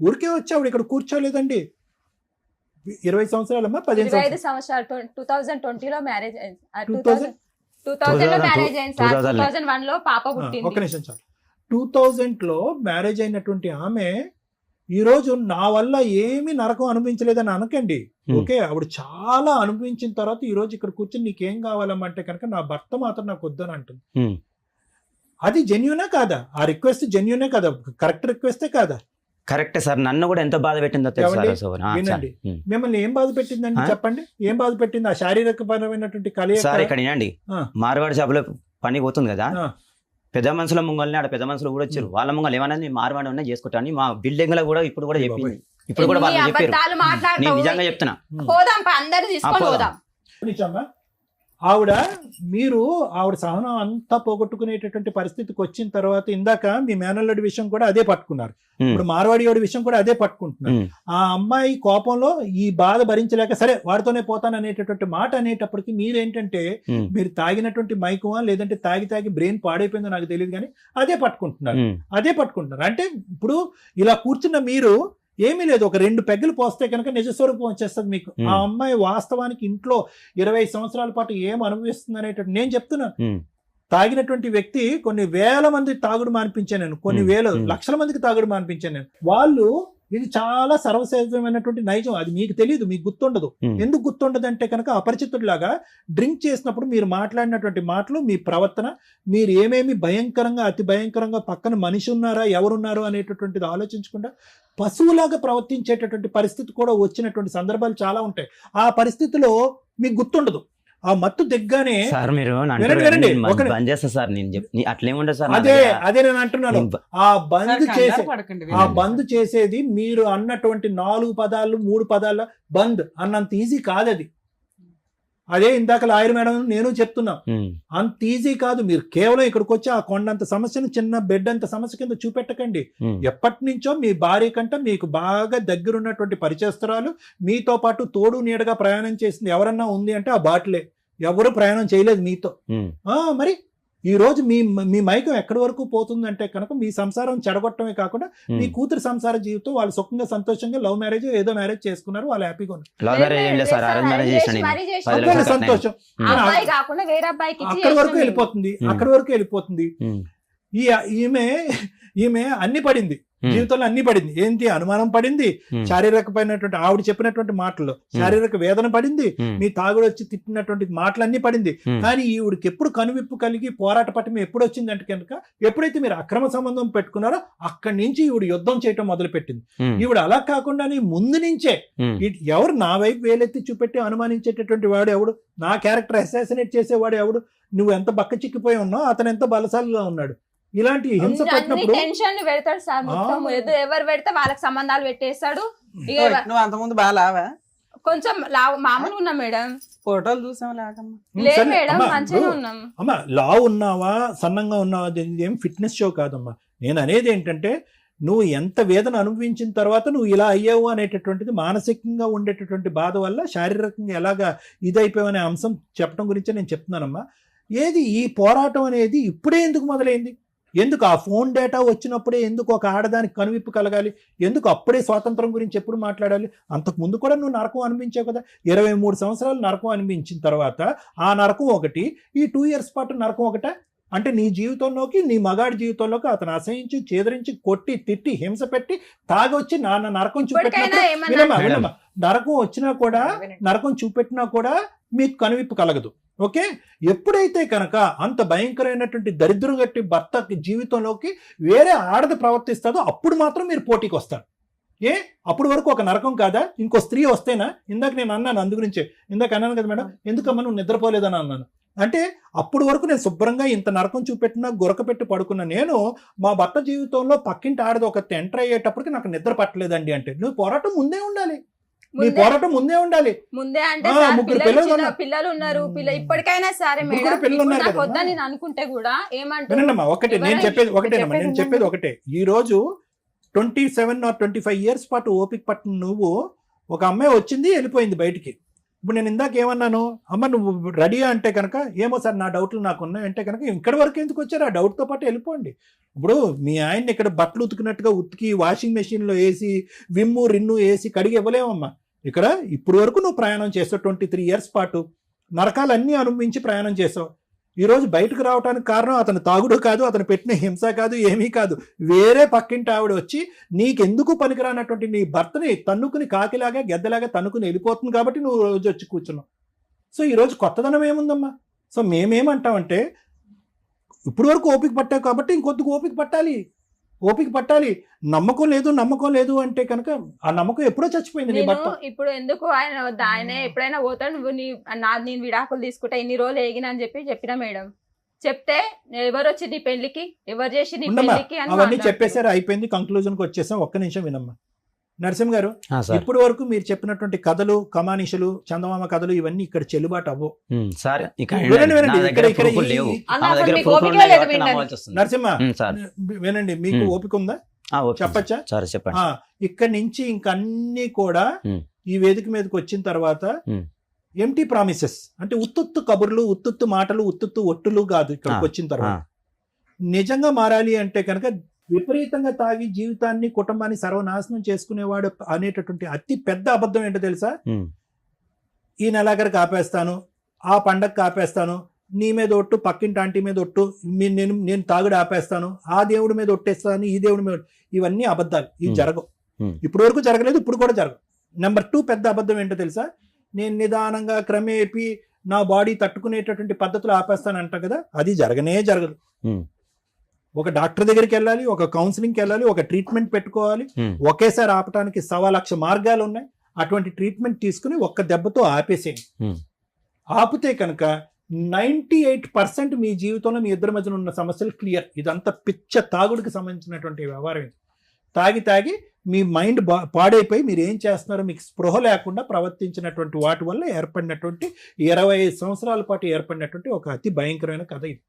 ఊరికే వచ్చి ఆవిడ ఇక్కడ కూర్చోలేదండి. 20 సంవత్సరాలమ్మా, 15 25 సంవత్సరాలు 2020లో మ్యారేజ్ అయింది. 2000? 2000లో మ్యారేజ్ అయింది సార్. 2000 2001లో పాప ఒక పుట్టింది. నిమిషం చాలు. 2000లో మ్యారేజ్ అయినటువంటి ఆమె ఈ రోజు నా వల్ల ఏమీ నరకం అనిపించలేదని అనకండి. ఓకే, ఆవిడ చాలా అనుభవించిన తర్వాత ఈ రోజు ఇక్కడ కూర్చొని నీకేం కావాలమ్మంటే కనుక నా భర్త మాత్రం నాకు వద్దని అంటుంది. అది జెన్యూనే కాదా? ఆ రిక్వెస్ట్ జెన్యూనే కదా? కరెక్ట్ రిక్వెస్టే కాదా? కరెక్టే సార్, నన్ను కూడా ఎంత బాధ పెట్టిందో తెలుసా? వినండి, మిమ్మల్ని ఏం బాధ పెట్టిందండి చెప్పండి. ఏం బాధ పెట్టింది? ఆ శారీరక పరమైనటువంటి కలయిక. సార్ ఇక్కడ వినండి, మార్వాడి షాపులో పని పోతుంది కదా, ఆ. పెద్ద మనుషుల ముంగల్ని ఆడ పెద్ద మనుషులు కూడా వచ్చారు. వాళ్ళ ముంగల్ ఏమన్నా నేను మార్వాడి ఉన్నా చేసుకుంటాను. మా బిల్డింగ్ లో కూడా ఇప్పుడు కూడా చెప్పింది, ఇప్పుడు కూడా వాళ్ళు ఎన్ని చెప్పారు. అబద్ధాలు నేను మాట్లాడతావు? నిజంగా చెప్తున్నా. పోదాం అందరు తీసుకొని పోదాం. పోదాం. ఆవిడ ఆవిడ సహనం అంతా పోగొట్టుకునేటటువంటి పరిస్థితికి వచ్చిన తర్వాత ఇందాక మీ మేనల్లుడి విషయం కూడా అదే పట్టుకున్నారు. ఇప్పుడు మార్వాడియోడి విషయం కూడా అదే పట్టుకుంటున్నారు. ఆ అమ్మాయి కోపంలో ఈ బాధ భరించలేక సరే వాడితోనే పోతాను అనేటటువంటి మాట అనేటప్పటికి మీరేంటంటే మీరు తాగినటువంటి మైకమా లేదంటే తాగి బ్రెయిన్ పాడైపోయిందో నాకు తెలియదు కానీ అదే పట్టుకుంటున్నారు. అంటే ఇప్పుడు ఇలా కూర్చున్న మీరు ఏమీ లేదు, ఒక 2 పెగ్గలు పోస్తే కనుక నిజస్వరూపం వచ్చేస్తుంది మీకు. ఆ అమ్మాయి వాస్తవానికి ఇంట్లో 20 సంవత్సరాల పాటు ఏం అనుభవిస్తుంది అనేటువంటి నేను చెప్తున్నాను. తాగినటువంటి వ్యక్తి కొన్ని వేల మంది తాగుడు మానిపించాను నేను, కొన్ని లక్షల మందికి తాగుడు మానిపించాను నేను. వాళ్ళు ఇది చాలా సర్వసాధారణమైనటువంటి నైజం, అది మీకు తెలియదు, మీకు గుర్తుండదు. ఎందుకు గుర్తుండదు అంటే కనుక అపరిచితుడిలాగా డ్రింక్ చేసినప్పుడు మీరు మాట్లాడినటువంటి మాటలు, మీ ప్రవర్తన, మీరు ఏమేమి భయంకరంగా అతి భయంకరంగా పక్కన మనిషి ఉన్నారా ఎవరున్నారు అనేటటువంటిది ఆలోచించకుండా పశువులాగా ప్రవర్తించేటటువంటి పరిస్థితి కూడా వచ్చినటువంటి సందర్భాలు చాలా ఉంటాయి. ఆ పరిస్థితిలో మీకు గుర్తుండదు. ఆ మత్తు దిగ్గానే సార్ మీరు బంద్ చేస్తా సార్, నేను అట్లేముండదు సార్. అదే నేను అంటున్నాను. ఆ బంద్ చేసేది మీరు అన్నటువంటి 4 పదాలు 3 పదాల బంద్ అన్నంత ఈజీ కాదు అది. అదే ఇందాక లాయర్ మేడం నేను చెప్తున్నా, అంత ఈజీ కాదు. మీరు కేవలం ఇక్కడికి వచ్చి ఆ కొండంత సమస్యను చిన్న బెడ్ అంత సమస్య కింద చూపెట్టకండి. ఎప్పటి నుంచో మీ భార్య కంటే మీకు బాగా దగ్గరున్నటువంటి పరిచయస్తురాలు, మీతో పాటు తోడు నీడగా ప్రయాణం చేసింది ఎవరన్నా ఉంది అంటే ఆ బాటిలే. ఎవరు ప్రయాణం చేయలేదు మీతో. మరి ఈ రోజు మీ మైకం ఎక్కడి వరకు పోతుందంటే కనుక మీ సంసారం చెడగొట్టమే కాకుండా మీ కూతురు సంసార జీవితం వాళ్ళు సుఖంగా సంతోషంగా లవ్ మ్యారేజ్ ఏదో మ్యారేజ్ చేసుకున్నారు, వాళ్ళు హ్యాపీగా ఉన్నారు. సంతోషం అక్కడి వరకు వెళ్ళిపోతుంది. ఈమె అన్ని పడింది జీవితంలో, అన్ని పడింది. ఏంటి అనుమానం పడింది, శారీరకమైనటువంటి ఆవిడ చెప్పినటువంటి మాటల్లో శారీరక వేదన పడింది, మీ తాగుడు వచ్చి తిట్టినటువంటి మాటలన్నీ పడింది. కానీ ఈవిడికి ఎప్పుడు కనువిప్పు కలిగి పోరాట పట్టం ఎప్పుడు వచ్చిందంటే కనుక ఎప్పుడైతే మీరు అక్రమ సంబంధం పెట్టుకున్నారో అక్కడి నుంచి ఈవిడ యుద్ధం చేయటం మొదలు పెట్టింది. ఈవిడ అలా కాకుండా ముందు నుంచే ఎవరు నా వైపు వేలెత్తి చూపెట్టి అనుమానించేటటువంటి వాడు ఎవడు, నా క్యారెక్టర్ అసాసినేట్ చేసేవాడు ఎవడు, నువ్వు ఎంత బక్క చిక్కిపోయి ఉన్నావు అతను ఎంత బలశాలిగా ఉన్నాడు, ఇలాంటి హింస పెట్టినప్పుడు టెన్షన్ పెడతాడు సార్. మొత్తం ఎవరు పెడితే వాళ్ళకి సంబంధాలు పెట్టేస్తాడు. నువ్వు అంతకుముందు బాగా లావా? కొంచెం మామూలు ఉన్నా మేడం, ఫోటోలు చూసాం లాగమ్మా. లేదు మేడం మంచిగా ఉన్నాం. అమ్మా లావు ఉన్నావా సన్నంగా ఉన్నావా ఏం ఫిట్నెస్ షో కాదమ్మా. నేను అనేది ఏంటంటే నువ్వు ఎంత వేదన అనుభవించిన తర్వాత నువ్వు ఇలా అయ్యావు అనేటటువంటిది మానసికంగా ఉండేటటువంటి బాధ వల్ల శారీరకంగా ఎలాగా ఇదైపోయావనే అంశం చెప్పడం గురించి నేను చెప్తున్నానమ్మా. ఏది ఈ పోరాటం అనేది ఇప్పుడే ఎందుకు మొదలైంది? ఎందుకు ఆ ఫోన్ డేటా వచ్చినప్పుడే ఎందుకు ఒక ఆడదానికి కనువిప్పు కలగాలి? ఎందుకు అప్పుడే స్వాతంత్రం గురించి ఎప్పుడు మాట్లాడాలి? అంతకు ముందు కూడా నువ్వు నరకం అనిపించావు కదా. 23 సంవత్సరాలు నరకం అనిపించిన తర్వాత ఆ నరకం ఒకటి, ఈ 2 years పాటు నరకం ఒకటే. అంటే నీ జీవితంలోకి నీ మగాడి జీవితంలోకి అతను అసహించి చేదరించి కొట్టి తిట్టి హింస పెట్టి తాగొచ్చి నాన్న నరకం చూపెట్టినా నరకం వచ్చినా కూడా నరకం చూపెట్టినా కూడా మీకు కనువిప్పు కలగదు. ఓకే, ఎప్పుడైతే కనుక అంత భయంకరమైనటువంటి దరిద్రం గట్టి భర్త జీవితంలోకి వేరే ఆడది ప్రవర్తిస్తుందో అప్పుడు మాత్రం మీరు పోటీకి వస్తారు. అప్పుడు వరకు ఒక నరకం కాదా? ఇంకో స్త్రీ వస్తేనా? ఇందాక నేను అన్నాను, అందు గురించే ఇందాక అన్నాను కదా మేడం, ఎందుకమ్మా నువ్వు నిద్రపోలేదని అన్నాను. అంటే అప్పుడు వరకు నేను శుభ్రంగా ఇంత నరకం చూపెట్టినా గురక పెట్టి పడుకున్నా నేను, మా భర్త జీవితంలో పక్కింటి ఆడది ఒక ఎంటర్ అయ్యేటప్పటికి నాకు నిద్ర పట్టలేదండి అంటే నువ్వు పోరాటం ముందే ఉండాలి. నీ పోరాటం ముందే ఉండాలి. ముందే అంటే పిల్లలు ఉన్నారు, ఇప్పటికైనా సరే వద్దని నేను అనుకుంటే కూడా ఏమంటున్నా ఒకటే నేను చెప్పేది ఒకటే. ఈ రోజు 27 or 25 years పాటు ఓపిక పట్టిన నువ్వు, ఒక అమ్మాయి వచ్చింది వెళ్ళిపోయింది బయటికి. ఇప్పుడు నేను ఇందాక ఏమన్నాను, అమ్మ నువ్వు రెడీయా అంటే కనుక ఏమో సార్ నా డౌట్లు నాకు ఉన్నాయి అంటే కనుక ఇక్కడి వరకు ఎందుకు వచ్చారు? ఆ డౌట్తో పాటు వెళ్ళిపోండి. ఇప్పుడు మీ ఆయన్ని ఇక్కడ బట్టలు ఉతికినట్టుగా ఉతికి వాషింగ్ మెషిన్లో వేసి విమ్ము రిన్ను వేసి కడిగి ఇవ్వలేమమ్మా. ఇక్కడ ఇప్పుడు వరకు నువ్వు ప్రయాణం చేసావు 23 years పాటు నరకాలన్నీ అనుభవించి ప్రయాణం చేసావు. ఈరోజు బయటకు రావడానికి కారణం అతను తాగుడు కాదు, అతను పెట్టిన హింస కాదు, ఏమీ కాదు. వేరే పక్కింటి ఆవిడ వచ్చి నీకెందుకు పనికిరానటువంటి నీ భర్తని తన్నుకుని కాకిలాగా గెద్దలాగా తన్నుకుని వెళ్ళిపోతుంది కాబట్టి నువ్వు రోజు వచ్చి కూర్చున్నావు. సో ఈరోజు కొత్తదనం ఏముందమ్మా? సో మేమేమంటామంటే ఇప్పుడు వరకు ఓపిక పట్టావు కాబట్టి ఇంకొద్దుకు ఓపిక పట్టాలి. నమ్మకం లేదు అంటే కనుక ఆ నమ్మకం ఎప్పుడో చచ్చిపోయింది నీ భర్త. ఇప్పుడు ఎందుకు ఆయన ఎప్పుడైనా పోతాడు, నువ్వు నేను విడాకులు తీసుకుంటా ఇన్ని రోజులు ఏగినా అని చెప్పినా మేడం. చెప్తే ఎవరు వచ్చి నీ పెళ్లికి, ఎవరు చేసి నీ పెళ్లికి అవన్నీ చెప్పేసారు, అయిపోయింది, కంక్లూజన్ కి వచ్చేసాం. ఒక్క నిమిషం వినమ్మా నరసింహ గారు. ఇప్పటి వరకు మీరు చెప్పినటువంటి కథలు, కమానిషలు, చందమామ కథలు ఇవన్నీ ఇక్కడ చెల్లుబాటు అవ్వవు. నరసింహ వినండి, మీకు ఓపిక ఉందా? చెప్పచ్చా? ఇక్కడి నుంచి ఇంకన్నీ కూడా ఈ వేదిక మీదకి వచ్చిన తర్వాత ఎంటీ ప్రామిసెస్ అంటే ఉత్తుత్తు కబుర్లు, ఉత్తుత్తు మాటలు, ఉత్తుత్తు ఒట్టులు కాదు. ఇక్కడికి వచ్చిన తర్వాత నిజంగా మారాలి అంటే కనుక విపరీతంగా తాగి జీవితాన్ని కుటుంబాన్ని సర్వనాశనం చేసుకునేవాడు అనేటటువంటి అతి పెద్ద అబద్ధం ఏంటో తెలుసా? ఉమ్, ఈ నెలాఖరికి ఆపేస్తాను, ఆ పండగకి ఆపేస్తాను, నీ మీద ఒట్టు, పక్కింటి ఆంటీ మీద ఒట్టు, నేను తాగుడు ఆపేస్తాను, ఆ దేవుడి మీద ఒట్టేస్తాను, ఈ దేవుడి మీద ఇవన్నీ అబద్ధాలు. ఇవి జరగవు. ఇప్పటి వరకు జరగలేదు, ఇప్పుడు కూడా జరగవు. నెంబర్ 2 పెద్ద అబద్ధం ఏంటో తెలుసా? నేను నిదానంగా క్రమేపీ నా బాడీ తట్టుకునేటటువంటి పద్ధతులు ఆపేస్తానంట కదా, అది జరగనే జరగదు. ఒక డాక్టర్ దగ్గరికి వెళ్ళాలి, ఒక కౌన్సిలింగ్కి వెళ్ళాలి, ఒక ట్రీట్మెంట్ పెట్టుకోవాలి. ఒకేసారి ఆపటానికి 1,00,000 మార్గాలు ఉన్నాయి. అటువంటి ట్రీట్మెంట్ తీసుకుని ఒక్క దెబ్బతో ఆపేసేయండి. ఆపితే కనుక 98% మీ జీవితంలో మీ ఇద్దరి మధ్యన ఉన్న సమస్యలు క్లియర్. ఇదంతా పిచ్చ తాగుడికి సంబంధించినటువంటి వ్యవహారం. ఇది తాగి మీ మైండ్ పాడైపోయి మీరు ఏం చేస్తున్నారో మీకు స్పృహ లేకుండా ప్రవర్తించినటువంటి వాటి వల్ల ఏర్పడినటువంటి 25 సంవత్సరాల పాటు ఏర్పడినటువంటి ఒక అతి భయంకరమైన కథ ఇది.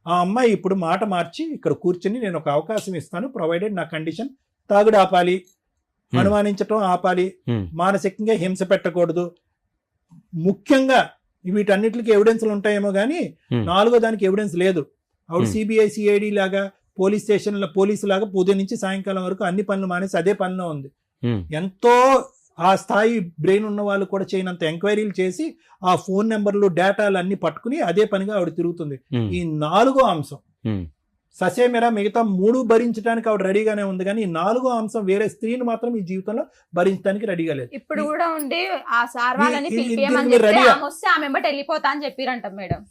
ఆ అమ్మాయి ఇప్పుడు మాట మార్చి ఇక్కడ కూర్చొని నేను ఒక అవకాశం ఇస్తాను, ప్రొవైడెడ్ నా కండిషన్ తాగుడు ఆపాలి, అనుమానించటం ఆపాలి, మానసికంగా హింస పెట్టకూడదు, ముఖ్యంగా వీటన్నిటికి ఎవిడెన్స్లు ఉంటాయేమో కానీ 4వ దానికి ఎవిడెన్స్ లేదు. ఆవిడ సిబిఐ సిఐడి లాగా పోలీసు లాగా ఉదయం నుంచి సాయంకాలం వరకు అన్ని పనులు మానేసి అదే పనిలో ఉంది. ఎంతో ఆ స్థాయి బ్రెయిన్ ఉన్న వాళ్ళు కూడా చేయనంత ఎంక్వైరీలు చేసి ఆ ఫోన్ నెంబర్లు డేటాలు అన్ని పట్టుకుని అదే పనిగా ఆవిడ తిరుగుతుంది. ఈ 4వ అంశం ససేమిరా మిగతా 3 భరించడానికి ఆవిడ రెడీగానే ఉంది, కానీ ఈ 4వ అంశం వేరే స్త్రీని మాత్రం ఈ జీవితంలో భరించడానికి రెడీగా లేదు. ఇప్పుడు కూడా ఉండి ఆ సార్ వాళ్ళని దీనికి పిలిపియమని మీరు చెప్తే రెడీయా? ఆమె వస్తే ఆమె వెంబట వెళ్ళిపోతా అని చెప్పిరంట మేడం.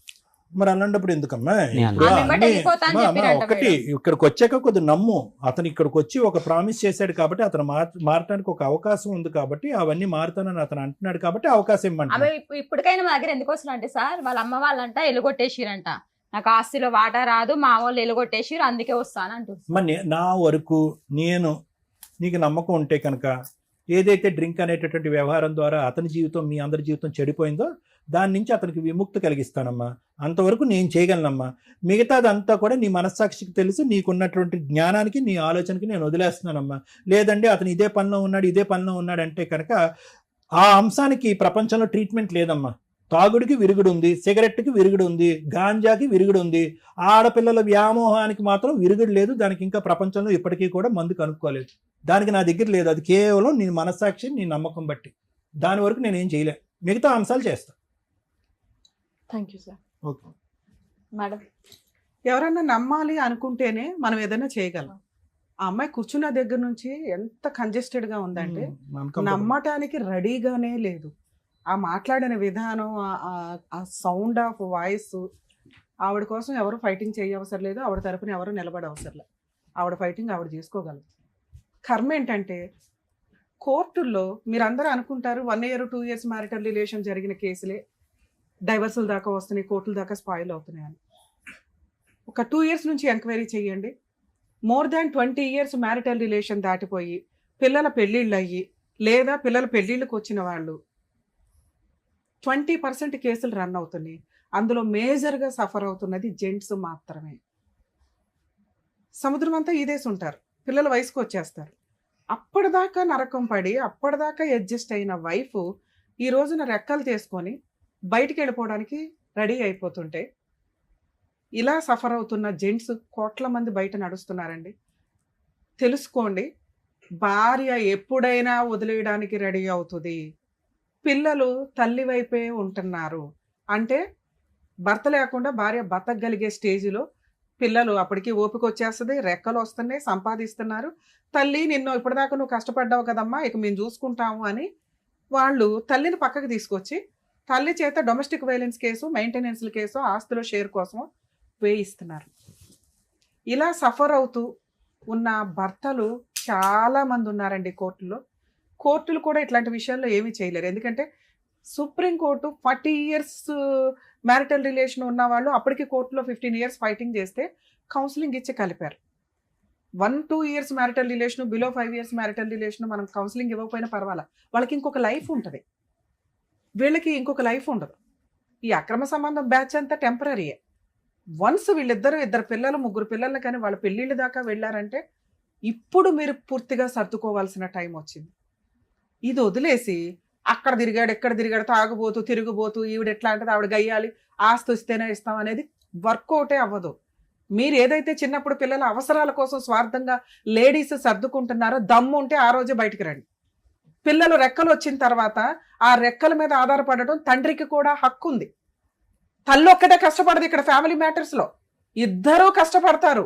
మరి అలాంటప్పుడు ఎందుకమ్మా? నేను ఆమె వెంబట వెళ్ళిపోతా అని చెప్పిరంట ఒకటి మేడం. ఇక్కడికి వచ్చాక కొద్దిగా నమ్ము. అతను ఇక్కడికి వచ్చి ఒక ప్రామిస్ చేశాడు కాబట్టి, అతను మారటానికి ఒక అవకాశం ఉంది కాబట్టి, అవన్నీ మారుతానని అతను అంటున్నాడు కాబట్టి అవకాశం ఆమె ఇవ్వండి. ఇప్పటికైనా మా దగ్గర ఎందుకు వస్తున్నారంటే సార్, వాళ్ళ అమ్మ వాళ్ళంట ఎలుగొట్టేసిరంట, నాకు ఆస్తిలో వాటా రాదు, మా వాళ్ళు ఎలుగొట్టేసిరు, అందుకే వస్తాను అంటూ. మరి నా వరకు నీకు నమ్మకం ఉంటే కనుక ఏదైతే డ్రింక్ అనేటటువంటి వ్యవహారం ద్వారా అతని జీవితం మీ అందరి జీవితం చెడిపోయిందో దాని నుంచి అతనికి విముక్తి కలిగిస్తానమ్మా. అంతవరకు నేను చేయగలనమ్మా. మిగతాదంతా కూడా నీ మనస్సాక్షికి తెలుసు, నీకున్నటువంటి జ్ఞానానికి నీ ఆలోచనకి నేను వదిలేస్తున్నానమ్మా. లేదండి అతను ఇదే పనిలో ఉన్నాడు అంటే కనుక ఆ అంశానికి ప్రపంచంలో ట్రీట్మెంట్ లేదమ్మా. తాగుడికి విరుగుడు ఉంది, సిగరెట్కి విరుగుడు ఉంది, గాంజాకి విరుగుడు ఉంది, ఆడపిల్లల వ్యామోహానికి మాత్రం విరుగుడు లేదు. దానికి ఇంకా ప్రపంచంలో ఇప్పటికీ కూడా మందు కనుక్కోలేదు. దానికి నా దగ్గర లేదు. అది కేవలం నీ మనస్సాక్షి, నీ నమ్మకం బట్టి. దాని వరకు నేనేం చేయలే, మిగతా అంశాలు చేస్తా. Thank you sir. Okay madam, ఎవరన్నా నమ్మాలి అనుకుంటేనే మనం ఏదైనా చేయగలం. ఆ అమ్మాయి కూర్చున్న దగ్గర నుంచి ఎంత కంజెస్టెడ్ గా ఉందంటే నమ్మటానికి రెడీగానే లేదు. ఆ మాట్లాడిన విధానం, ఆ సౌండ్ ఆఫ్ వాయిస్, ఆవిడ కోసం ఎవరు ఫైటింగ్ చేయవసరం లేదు, ఆవిడ తరపున ఎవరు నిలబడవసరం లేదు. ఆవిడ ఫైటింగ్ ఆవిడ చేసుకోగలదు. కర్మ ఏంటంటే కోర్టుల్లో మీరందరూ అనుకుంటారు 1 year 2 years మ్యారిటల్ రిలేషన్ జరిగిన కేసులే డైవర్సుల దాకా వస్తున్నాయి, కోర్టుల దాకా స్పాయిల్ అవుతున్నాయి అని. ఒక 2 years నుంచి ఎంక్వైరీ చేయండి. More than 20 years marital relation దాటిపోయి పిల్లల పెళ్ళిళ్ళు అయ్యి, లేదా పిల్లల పెళ్ళిళ్ళకి వచ్చిన వాళ్ళు 20% కేసులు రన్ అవుతున్నాయి. అందులో మేజర్గా సఫర్ అవుతున్నది జెంట్స్ మాత్రమే. సముద్రం అంతా ఈదేసి ఉంటారు, పిల్లల వయసుకు వచ్చేస్తారు. అప్పటిదాకా నరకం పడి అప్పటిదాకా అడ్జస్ట్ అయిన వైఫ్ ఈ రోజున రెక్కలు తీసుకొని బయటికి వెళ్ళిపోవడానికి రెడీ అయిపోతుంటే ఇలా సఫర్ అవుతున్న జెంట్స్ కోట్ల మంది బయట నడుస్తున్నారండి. తెలుసుకోండి, భార్య ఎప్పుడైనా వదిలేయడానికి రెడీ అవుతుంది. పిల్లలు తల్లి వైపే ఉంటున్నారు అంటే భర్త లేకుండా భార్య బతకగలిగే స్టేజ్లో పిల్లలు అప్పటికి ఓపిక వచ్చేస్తుంది, రెక్కలు వస్తున్నాయి, సంపాదిస్తున్నారు. తల్లి నిన్ను ఇప్పటిదాకా నువ్వు కష్టపడ్డావు కదమ్మా, ఇక మేము చూసుకుంటాము అని వాళ్ళు తల్లిని పక్కకు తీసుకొచ్చి తల్లి చేత డొమెస్టిక్ వైలెన్స్ కేసు, మెయింటెనెన్స్ల కేసు, ఆస్తుల షేర్ కోసం వేయిస్తున్నారు. ఇలా సఫర్ అవుతూ ఉన్న భర్తలు చాలామంది ఉన్నారండి కోర్టులో. కోర్టులు కూడా ఇట్లాంటి విషయాల్లో ఏమీ చేయలేరు. ఎందుకంటే సుప్రీంకోర్టు 40 years మ్యారిటల్ రిలేషన్ ఉన్న వాళ్ళు అప్పటికి కోర్టులో 15 years ఫైటింగ్ చేస్తే కౌన్సిలింగ్ ఇచ్చి కలిపారు. 1-2 years marital relation, below 5 years marital relation మనం కౌన్సిలింగ్ ఇవ్వకపోయినా పర్వాలా, వాళ్ళకి ఇంకొక లైఫ్ ఉంటుంది, వీళ్ళకి ఇంకొక లైఫ్ ఉండదు. ఈ అక్రమ సంబంధం బ్యాచ్ అంతా టెంపరీయే. వన్స్ ఇద్దరు పిల్లలు, 3 పిల్లలు కానీ వాళ్ళ పెళ్ళిళ్ళ దాకా వెళ్ళారంటే ఇప్పుడు మీరు పూర్తిగా సర్దుకోవాల్సిన టైం వచ్చింది. ఇది వదిలేసి అక్కడ తిరిగాడు, ఎక్కడ తిరిగాడు, తాగుబోతూ తిరుగుబోతూ ఈవిడ ఎట్లా అంటే ఆవిడ గయ్యాలి, ఆస్తి వస్తేనే ఇస్తాం అనేది వర్కౌటే అవ్వదు. మీరు ఏదైతే చిన్నప్పుడు పిల్లల అవసరాల కోసం స్వార్థంగా లేడీస్ సర్దుకుంటున్నారో దమ్ము ఉంటే ఆ రోజే బయటికి రండి. పిల్లలు రెక్కలు వచ్చిన తర్వాత ఆ రెక్కల మీద ఆధారపడటం తండ్రికి కూడా హక్కు ఉంది. తల్లి ఒక్కటే కష్టపడదు ఇక్కడ ఫ్యామిలీ మ్యాటర్స్ లో, ఇద్దరూ కష్టపడతారు.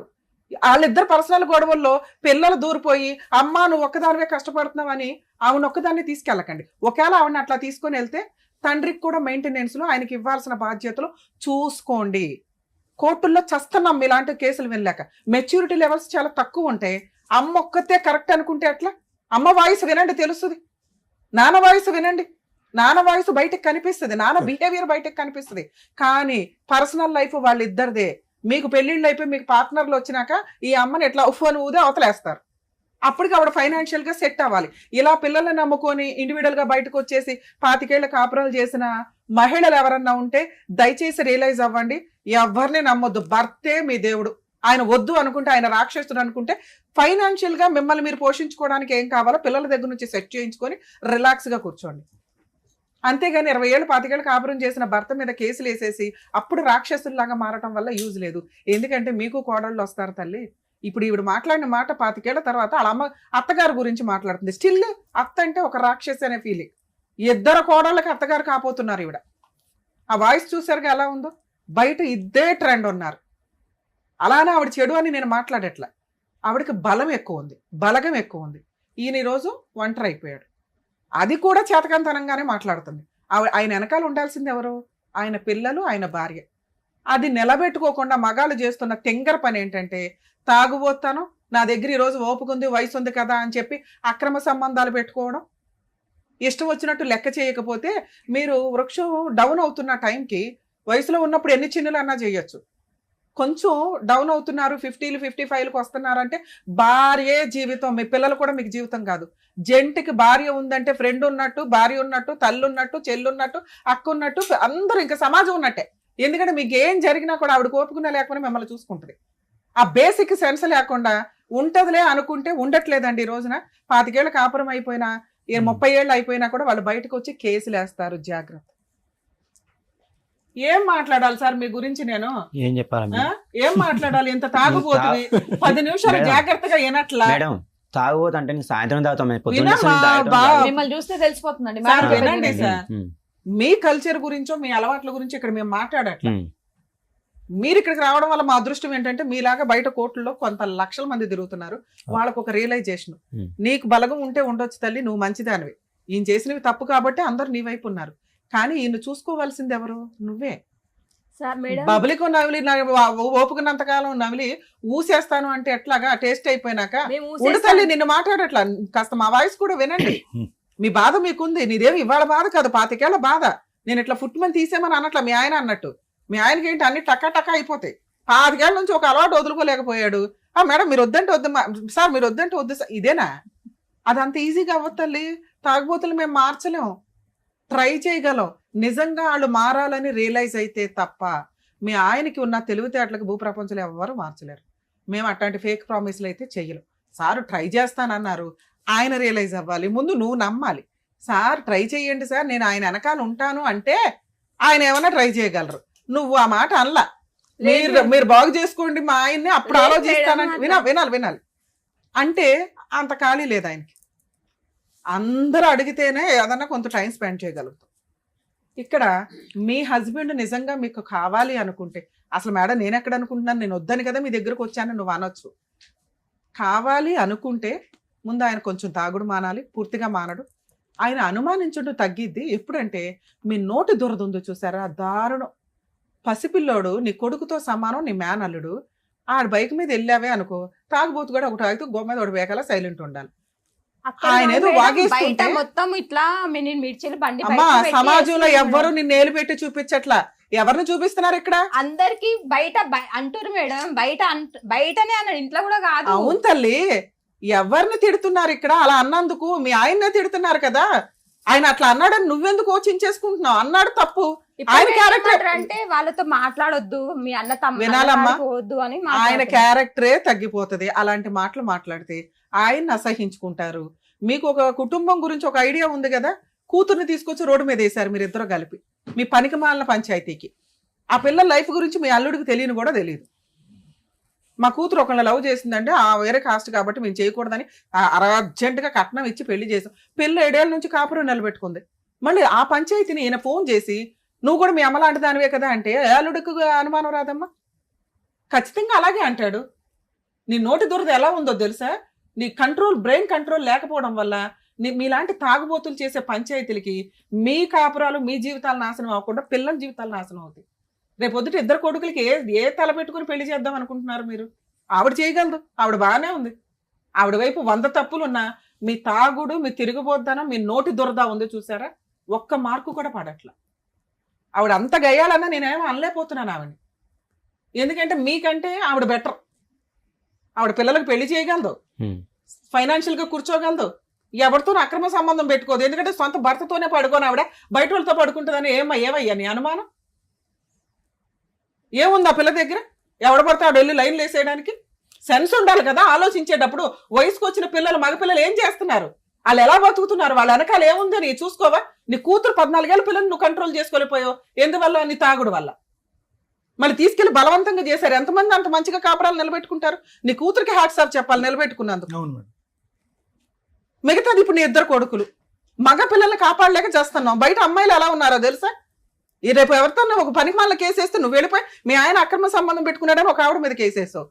వాళ్ళిద్దరు పర్సనల్ గొడవల్లో పిల్లలు దూరిపోయి అమ్మా నువ్వు ఒక్కదానివే కష్టపడుతున్నావని ఆవిడ ఒక్కదాన్ని తీసుకెళ్ళకండి. ఒకవేళ ఆవిడని అట్లా తీసుకొని వెళ్తే తండ్రికి కూడా మెయింటెనెన్స్ లో ఆయనకి ఇవ్వాల్సిన బాధ్యతలు చూసుకోండి. కోర్టుల్లో చస్తున్నాం ఇలాంటి కేసులు వినలేక. మెచ్యూరిటీ లెవెల్స్ చాలా తక్కువ ఉంటాయి. అమ్మ ఒక్కతే కరెక్ట్ అనుకుంటే అట్లా? అమ్మ వాయిస్ వినండి తెలుస్తుంది, నాన్న వాయిస్ వినండి, నాన్న వాయిస్ బయటకు కనిపిస్తుంది, నాన్న బిహేవియర్ బయటకు కనిపిస్తుంది. కానీ పర్సనల్ లైఫ్ వాళ్ళిద్దరిదే. మీకు పెళ్లిళ్ళు అయిపోయి మీకు పార్ట్నర్లు వచ్చినాక ఈ అమ్మని ఎట్లా ఉఫ్ఫని ఊదే అవతలేస్తారు. అప్పటికి ఆవిడ ఫైనాన్షియల్ గా సెట్ అవ్వాలి. ఇలా పిల్లల్ని నమ్ముకొని ఇండివిడువల్ గా బయటకు వచ్చేసి 25 ఏళ్ల కాపురాలు చేసిన మహిళలు ఎవరన్నా ఉంటే దయచేసి రియలైజ్ అవ్వండి, ఎవరిని నమ్మొద్దు. భర్తే మీ దేవుడు. ఆయన వద్దు అనుకుంటే, ఆయన రాక్షసుడు అనుకుంటే ఫైనాన్షియల్ గా మిమ్మల్ని మీరు పోషించుకోవడానికి ఏం కావాలో పిల్లల దగ్గర నుంచి సెట్ చేయించుకొని రిలాక్స్ గా కూర్చోండి. అంతేగాని 20 ఏళ్ళు 25 ఏళ్ళు కాపురం చేసిన భర్త మీద కేసులు వేసేసి అప్పుడు రాక్షసుల్లాగా మారటం వల్ల యూజ్ లేదు. ఎందుకంటే మీకు కోడళ్ళు వస్తారు తల్లి. ఇప్పుడు ఈవిడ మాట్లాడిన మాట 25 ఏళ్ల తర్వాత వాళ్ళ అమ్మ అత్తగారి గురించి మాట్లాడుతుంది. స్టిల్ అత్త అంటే ఒక రాక్షసి అనే ఫీలింగ్. ఇద్దరు కోడళ్ళకి అత్తగారు కాపోతున్నారు ఈవిడ. ఆ వాయిస్ చూసారుగా ఎలా ఉందో. బయట ఇద్దే ట్రెండ్ ఉన్నారు. అలానే ఆవిడ చెడు అని నేను మాట్లాడట్లా. ఆవిడకి బలం ఎక్కువ ఉంది, బలగం ఎక్కువ ఉంది. ఈయన ఈరోజు ఒంటరి అయిపోయాడు. అది కూడా చేతకంతనంగానే మాట్లాడుతుంది. ఆయన వెనకాల ఉండాల్సింది ఎవరు? ఆయన పిల్లలు, ఆయన భార్య. అది నిలబెట్టుకోకుండా మగాళ్ళు చేస్తున్న తెంగర పని ఏంటంటే తాగుబోతాను, నా దగ్గర ఈరోజు ఓపుకుంది, వయసు ఉంది కదా అని చెప్పి అక్రమ సంబంధాలు పెట్టుకోవడం. ఇష్టం వచ్చినట్టు లెక్క చేయకపోతే మీరు వృక్షం డౌన్ అవుతున్న టైంకి వయసులో ఉన్నప్పుడు ఎన్ని చిన్నులు అన్నా చేయొచ్చు. కొంచెం డౌన్ అవుతున్నారు, 50లు 55లకు వస్తున్నారంటే భార్యే జీవితం. మీ పిల్లలు కూడా మీకు జీవితం కాదు. జంటికి భార్య ఉందంటే ఫ్రెండ్ ఉన్నట్టు, భార్య ఉన్నట్టు, తల్లి ఉన్నట్టు, చెల్లు ఉన్నట్టు, అక్క ఉన్నట్టు, అందరూ ఇంకా సమాజం ఉన్నట్టే. ఎందుకంటే మీకు ఏం జరిగినా కూడా ఆవిడ కోపుకున్నా లేకపోయినా మిమ్మల్ని చూసుకుంటుంది. ఆ బేసిక్ సెన్స్ లేకుండా ఉంటదిలే అనుకుంటే ఉండట్లేదండి. ఈ రోజున 25 ఏళ్ళ కాపురం అయిపోయినా 30 ఏళ్ళు అయిపోయినా కూడా వాళ్ళు బయటకు వచ్చి కేసులు వేస్తారు. జాగ్రత్త. ఏం మాట్లాడాలి సార్ మీ గురించి? నేను ఏం చెప్పాలి? ఏం మాట్లాడాలి? ఇంత తాగుబోతుంది 10 నిమిషాలు జాగ్రత్తగా వినట్లా. మేడం తాగుబోతు అంటే నేను సాయంత్రం తాగుతాం. మిమ్మల్ని చూస్తే తెలిసిపోతుందండి. సార్ వినండి సార్, మీ కల్చర్ గురించో మీ అలవాట్ల గురించి ఇక్కడ మేము మాట్లాడట్లా. మీరు ఇక్కడికి రావడం వల్ల మా అదృష్టం ఏంటంటే మీలాగా బయట కోర్టుల్లో కొంత లక్షల మంది తిరుగుతున్నారు. వాళ్ళకు ఒక రియలైజేషన్. నీకు బలగం ఉంటే ఉండొచ్చు తల్లి, నువ్వు మంచిదానివి. ఈయన చేసినవి తప్పు కాబట్టి అందరు నీ వైపు ఉన్నారు. కానీ ఈయన చూసుకోవాల్సింది ఎవరు? నువ్వే. బబులికో నవిలి ఓపుకున్నంత కాలం నవిలి ఊసేస్తాను అంటే ఎట్లాగా? టేస్ట్ అయిపోయినాక ఉండు తల్లి, నిన్ను మాట్లాడట్లా. కాస్త మా వాయిస్ కూడా వినండి. మీ బాధ మీకుంది, నీదేమి ఇవాళ బాధ కాదు, 25 ఏళ్ల బాధ. నేను ఇట్లా ఫుట్మని తీసేమని అనట్లా. మీ ఆయన అన్నట్టు మీ ఆయనకి ఏంటి అన్ని టక్కా టక్కా అయిపోతాయి. 25 ఏళ్ళ నుంచి ఒక అలవాటు వదులుకోలేకపోయాడు. మేడం మీరు వద్దంటే వద్దు సార్, మీరు వద్దంటే వద్దు సార్. ఇదేనా? అదంత ఈజీగా అవ్వదు తల్లి. తాగుబోతులు మేము మార్చలేం, ట్రై చేయగలం. నిజంగా వాళ్ళు మారాలని రియలైజ్ అయితే తప్ప మీ ఆయనకి ఉన్న తెలివితేటలకు భూప్రపంచంలో ఎవరు మార్చలేరు. మేము అట్లాంటి ఫేక్ ప్రామిస్లు అయితే చెయ్యలేం. సార్ ట్రై చేస్తానన్నారు, ఆయన రియలైజ్ అవ్వాలి. ముందు నువ్వు నమ్మాలి. సార్ ట్రై చేయండి సార్, నేను ఆయన వెనకాల ఉంటాను అంటే ఆయన ఏమైనా ట్రై చేయగలరు. నువ్వు ఆ మాట అనలా. మీరు బాగు చేసుకోండి మా ఆయన్ని, అప్పుడు ఆలోచిస్తానంటే వినాలి అంటే అంత ఖాళీ లేదు ఆయనకి. అందరూ అడిగితేనే ఏదన్నా కొంత టైం స్పెండ్ చేయగలుగుతాం. ఇక్కడ మీ హస్బెండ్ నిజంగా మీకు కావాలి అనుకుంటే, అసలు మేడం నేను ఎక్కడ అనుకుంటున్నాను, నేను వద్దని కదా మీ దగ్గరకు వచ్చాను నువ్వు అనొచ్చు. కావాలి అనుకుంటే ముందు ఆయన కొంచెం తాగుడు మానాలి. పూర్తిగా మానడు. ఆయన అనుమానించుంటూ తగ్గిద్ది. ఎప్పుడంటే మీ నోటి దురద ఉందో చూసారా, దారుణం. పసిపిల్లోడు నీ కొడుకుతో సమానం, నీ మేనల్లుడు. ఆడ బైక్ మీద వెళ్ళావే అనుకో, తాగుబోతు కూడా ఒకటి తాగితే గోమ మీద ఒకటి వేకాల సైలెంట్ ఉండాలి. ఆయన ఏదో వాగేస్తుంటే మొత్తం ఇట్లా మిర్చిలు బండి అమ్మా, సమాజంలో ఎవ్వరు నిన్ను ఏలు పెట్టి చూపించట్లా. ఎవరిని చూపిస్తున్నారు ఇక్కడ? అందరికి బయట అంటారు మేడం, బయటనే అన్నాడు, ఇంట్లో కూడా కాదు. అవును తల్లి, ఎవరిని తిడుతున్నారు ఇక్కడ? అలా అన్నందుకు మీ ఆయన్నే తిడుతున్నారు కదా. ఆయన అట్లా అన్నాడని నువ్వెందుకు చించేసుకుంటున్నావు? అన్నాడు తప్పు. ఆయన క్యారెక్టర్ అంటే వాళ్ళతో మాట్లాడొద్దు, మీ అన్న వినాలమ్మా, వద్దు అని ఆయన క్యారెక్టరే తగ్గిపోతుంది. అలాంటి మాటలు మాట్లాడితే ఆయన్ని అసహించుకుంటారు. మీకు ఒక కుటుంబం గురించి ఒక ఐడియా ఉంది కదా. కూతుర్ని తీసుకొచ్చి రోడ్డు మీద వేశారు మీరిద్దరు కలిపి, మీ పనికి మాలిన పంచాయతీకి. ఆ పిల్లల లైఫ్ గురించి మీ అల్లుడికి తెలియని కూడా తెలియదు. మా కూతురు ఒకళ్ళ లవ్ చేసిందంటే ఆ వేరే కాస్ట్ కాబట్టి మేము చేయకూడదని అర్జెంటుగా కట్నం ఇచ్చి పెళ్లి చేసాం. పెళ్ళి 7 ఏళ్ళ నుంచి కాపురం నిలబెట్టుకుంది. మళ్ళీ ఆ పంచాయతీని ఈయన ఫోన్ చేసి నువ్వు కూడా మీ అమ్మ లాంటి దానివే కదా అంటే అల్లుడికి అనుమానం రాదమ్మా? ఖచ్చితంగా అలాగే అంటాడు. నీ నోటి దురద ఎలా ఉందో తెలుసా? నీ బ్రెయిన్ కంట్రోల్ లేకపోవడం వల్ల మీలాంటి తాగుబోతులు చేసే పంచాయతీలకి మీ కాపురాలు మీ జీవితాలు నాశనం అవ్వకుండా పిల్లల జీవితాలు నాశనం అవుతాయి. రేపు పొద్దుట 2 కొడుకులకి ఏ తల పెట్టుకుని పెళ్లి చేద్దాం అనుకుంటున్నారు మీరు? ఆవిడ చేయగలదు, ఆవిడ బాగానే ఉంది. ఆవిడ వైపు 100 తప్పులున్నా మీ తాగుడు, మీ తిరుగుబోద్దనం, మీ నోటి దురద ఉంది చూసారా, ఒక్క మార్కు కూడా పడట్లా. ఆవిడ అంత గయ్యాలన్నా నేనేమో అనలేకపోతున్నాను ఆవిడని. ఎందుకంటే మీకంటే ఆవిడ బెటర్. ఆవిడ పిల్లలకు పెళ్లి చేయగలదు, ఫైనాన్షియల్ గా కూర్చోగలదు, ఎవరితో అక్రమ సంబంధం పెట్టుకోదు. ఎందుకంటే సొంత భర్తతోనే పడుకోని ఆవిడ బయట వాళ్ళతో పడుకుంటుందని ఏమయ్యా నీ అనుమానం? ఏముంది ఆ పిల్ల దగ్గర? ఎవడ పడితే ఆవిడ వెళ్ళి లైన్లు వేసేయడానికి సెన్స్ ఉండాలి కదా. ఆలోచించేటప్పుడు వయసుకు వచ్చిన పిల్లలు, మగపిల్లలు ఏం చేస్తున్నారు, వాళ్ళు ఎలా బతుకుతున్నారు, వాళ్ళ వెనకాల ఏముంది నీ చూసుకోవా? నీ కూతురు 14 ఏళ్ళ పిల్లలు నువ్వు కంట్రోల్ చేసుకోలేకపోయావు. ఎందువల్ల? నీ తాగుడు వల్ల. మళ్ళీ తీసుకెళ్లి బలవంతంగా చేశారు. ఎంతమంది అంత మంచిగా కాపురాలు నిలబెట్టుకుంటారు? నీ కూతురికి హ్యాట్స్ ఆఫ్ చెప్పాలి నిలబెట్టుకున్నందుకు. మిగతాది ఇప్పుడు నీ 2 కొడుకులు, మగ పిల్లల్ని కాపాడలేక చేస్తున్నావు. బయట అమ్మాయిలు ఎలా ఉన్నారో తెలుసా? ఈ రేపు ఎవరితో ఒక పనికి మళ్ళీ కేసేస్తే నువ్వు వెళ్ళిపోయి మీ ఆయన అక్రమ సంబంధం పెట్టుకున్నాడని ఒక ఆవిడ మీద కేసేసావు.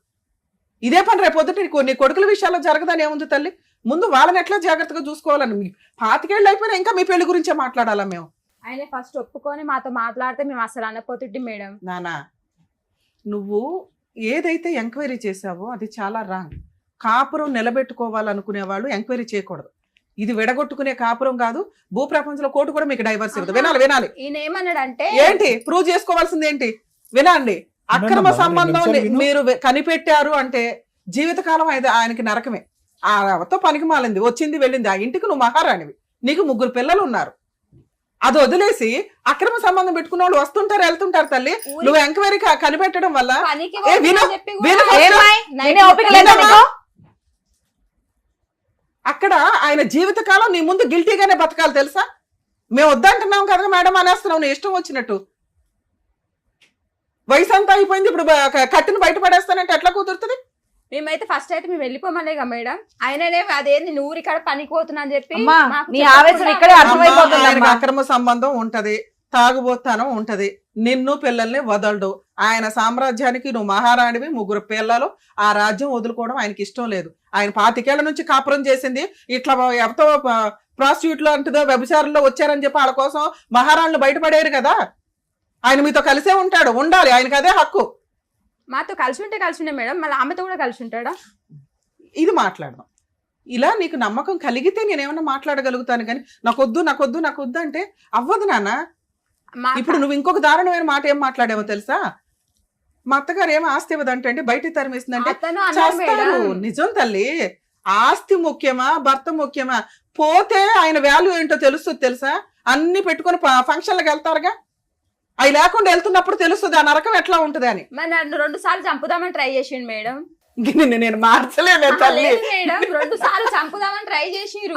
ఇదే పని రేపు పొద్దుట నీ కొడుకుల విషయాల్లో జరగదని ఏముంది తల్లి? ముందు వాళ్ళని ఎట్లా జాగ్రత్తగా చూసుకోవాలని. 25 ఏళ్ళు అయిపోయినా ఇంకా మీ పెళ్లి గురించే మాట్లాడాలా మేము? ఆయన ఫస్ట్ ఒప్పుకొని మాతో మాట్లాడితే మేము అసలు అనపోతుంటే మేడం. నానా, నువ్వు ఏదైతే ఎంక్వైరీ చేసావో అది చాలా రాంగ్. కాపురం నిలబెట్టుకోవాలనుకునే వాళ్ళు ఎంక్వైరీ చేయకూడదు. ఇది విడగొట్టుకునే కాపురం కాదు. భూప్రపంచంలో కోర్టు కూడా మీకు డైవర్స్ ఇవ్వదు. వినాలి. ఈయన ఏమన్నాడంటే ఏంటి ప్రూవ్ చేసుకోవాల్సింది ఏంటి? వినండి. అక్రమ సంబంధం మీరు కనిపెట్టారు అంటే జీవితకాలం ఆయనకి నరకమే. ఆతో పనికి మాలింది, వచ్చింది వెళ్ళింది. ఆ ఇంటికి నువ్వు మహారాణివి, నీకు 3 పిల్లలు ఉన్నారు. అది వదిలేసి అక్రమ సంబంధం పెట్టుకున్న వాళ్ళు వస్తుంటారు వెళ్తుంటారు తల్లి. నువ్వు ఎంక్వైరీ కనిపెట్టడం వల్ల అక్కడ ఆయన జీవితకాలం నీ ముందు గిల్టీగానే బతకాలి తెలుసా? మేము వద్దంటున్నాం కదా మేడం అనేస్తున్నావు నీ ఇష్టం వచ్చినట్టు. వయసు అంతా అయిపోయింది, ఇప్పుడు కట్టును బయట పడేస్తానంటే ఎట్లా కుదురుతుంది? మేమైతే ఫస్ట్ అయితే మేము వెళ్ళిపోమలేగా మేడం. ఆయననే అదేంది నూరి కాడ పనికి పోతున్నా అని చెప్పి అక్రమ సంబంధం ఉంటది, తాగుబోతానం ఉంటది, నిన్ను పిల్లల్ని వదలడు. ఆయన సామ్రాజ్యానికి నువ్వు మహారాణివి, 3 పిల్లలు. ఆ రాజ్యం వదులుకోవడం ఆయనకి ఇష్టం లేదు. ఆయన 25 ఏళ్ల నుంచి కాపురం చేసింది ఇట్లా ఎవరితో ప్రాస్టిట్యూట్లో అంటుందో వ్యభిచారంలో వచ్చారని చెప్పి వాళ్ళ కోసం మహారాణులు బయటపడేరు కదా. ఆయన మీతో కలిసే ఉంటాడు, ఉండాలి, ఆయనకి అదే హక్కు. మాతో కలిసి ఉంటే మేడం, మళ్ళీ ఆమెతో కూడా కలిసి ఉంటాడా? ఇది మాట్లాడదాం. ఇలా నీకు నమ్మకం కలిగితే నేనేమన్నా మాట్లాడగలుగుతాను, కానీ నాకొద్దు అంటే అవ్వదు నాన్న. ఇప్పుడు నువ్వు ఇంకొక దారుణమైన మాట ఏం మాట్లాడావో తెలుసా? మా అత్తగారు ఏమో ఆస్తి ఇవ్వదంటే బయట తరిమేసిందంటే నిజం తల్లి. ఆస్తి ముఖ్యమా భర్త ముఖ్యమా? పోతే ఆయన వాల్యూ ఏంటో తెలుస్తుంది తెలుసా? అన్ని పెట్టుకుని ఫంక్షన్లకు వెళ్తారుగా, అవి లేకుండా వెళ్తున్నప్పుడు తెలుస్తుంది ఆ నరకం ఎట్లా ఉంటది అని. 2 సార్లు చంపుదామని ట్రై చేసిండు మేడం. నేను మార్చలేను తల్లి. 2 సార్లు చంపుదామని ట్రై చేసిరు.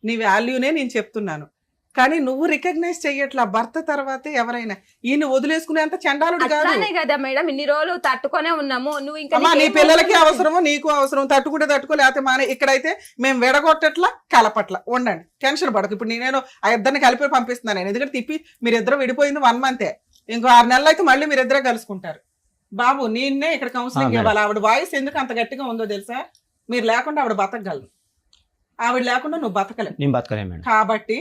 నీ వాల్యూనే నేను చెప్తున్నాను, కానీ నువ్వు రికగ్నైజ్ చెయ్యట్లా. భర్త తర్వాతే ఎవరైనా. ఈయన వదిలేసుకునేంత చండాలుడు కాదు కదా మేడం. ఇన్ని రోజులు తట్టుకునే ఉన్నాము. నువ్వు ఇంకా నీ పిల్లలకి అవసరము, నీకు అవసరం. తట్టుకో లేకపోతే మానే. ఇక్కడైతే మేము విడగొట్టట్లా, కలపట్లా. ఉండండి, టెన్షన్ పడకు. ఇప్పుడు నేను ఆ 2 కలిపి పంపిస్తున్నాను నేను. ఎందుకంటే తిప్పి మీరిద్దరు విడిపోయింది 1 మంతే. ఇంకో 6 నెలలు అయితే మళ్ళీ మీరిద్దరే కలుసుకుంటారు. బాబు నేనే ఇక్కడ కౌన్సిలింగ్ ఇవ్వాలి. ఆవిడ వాయిస్ ఎందుకు అంత గట్టిగా ఉందో తెలుసా? మీరు లేకుండా ఆవిడ బతకగలదు, ఆవిడ లేకుండా నువ్వు బతకలేవు. కాబట్టి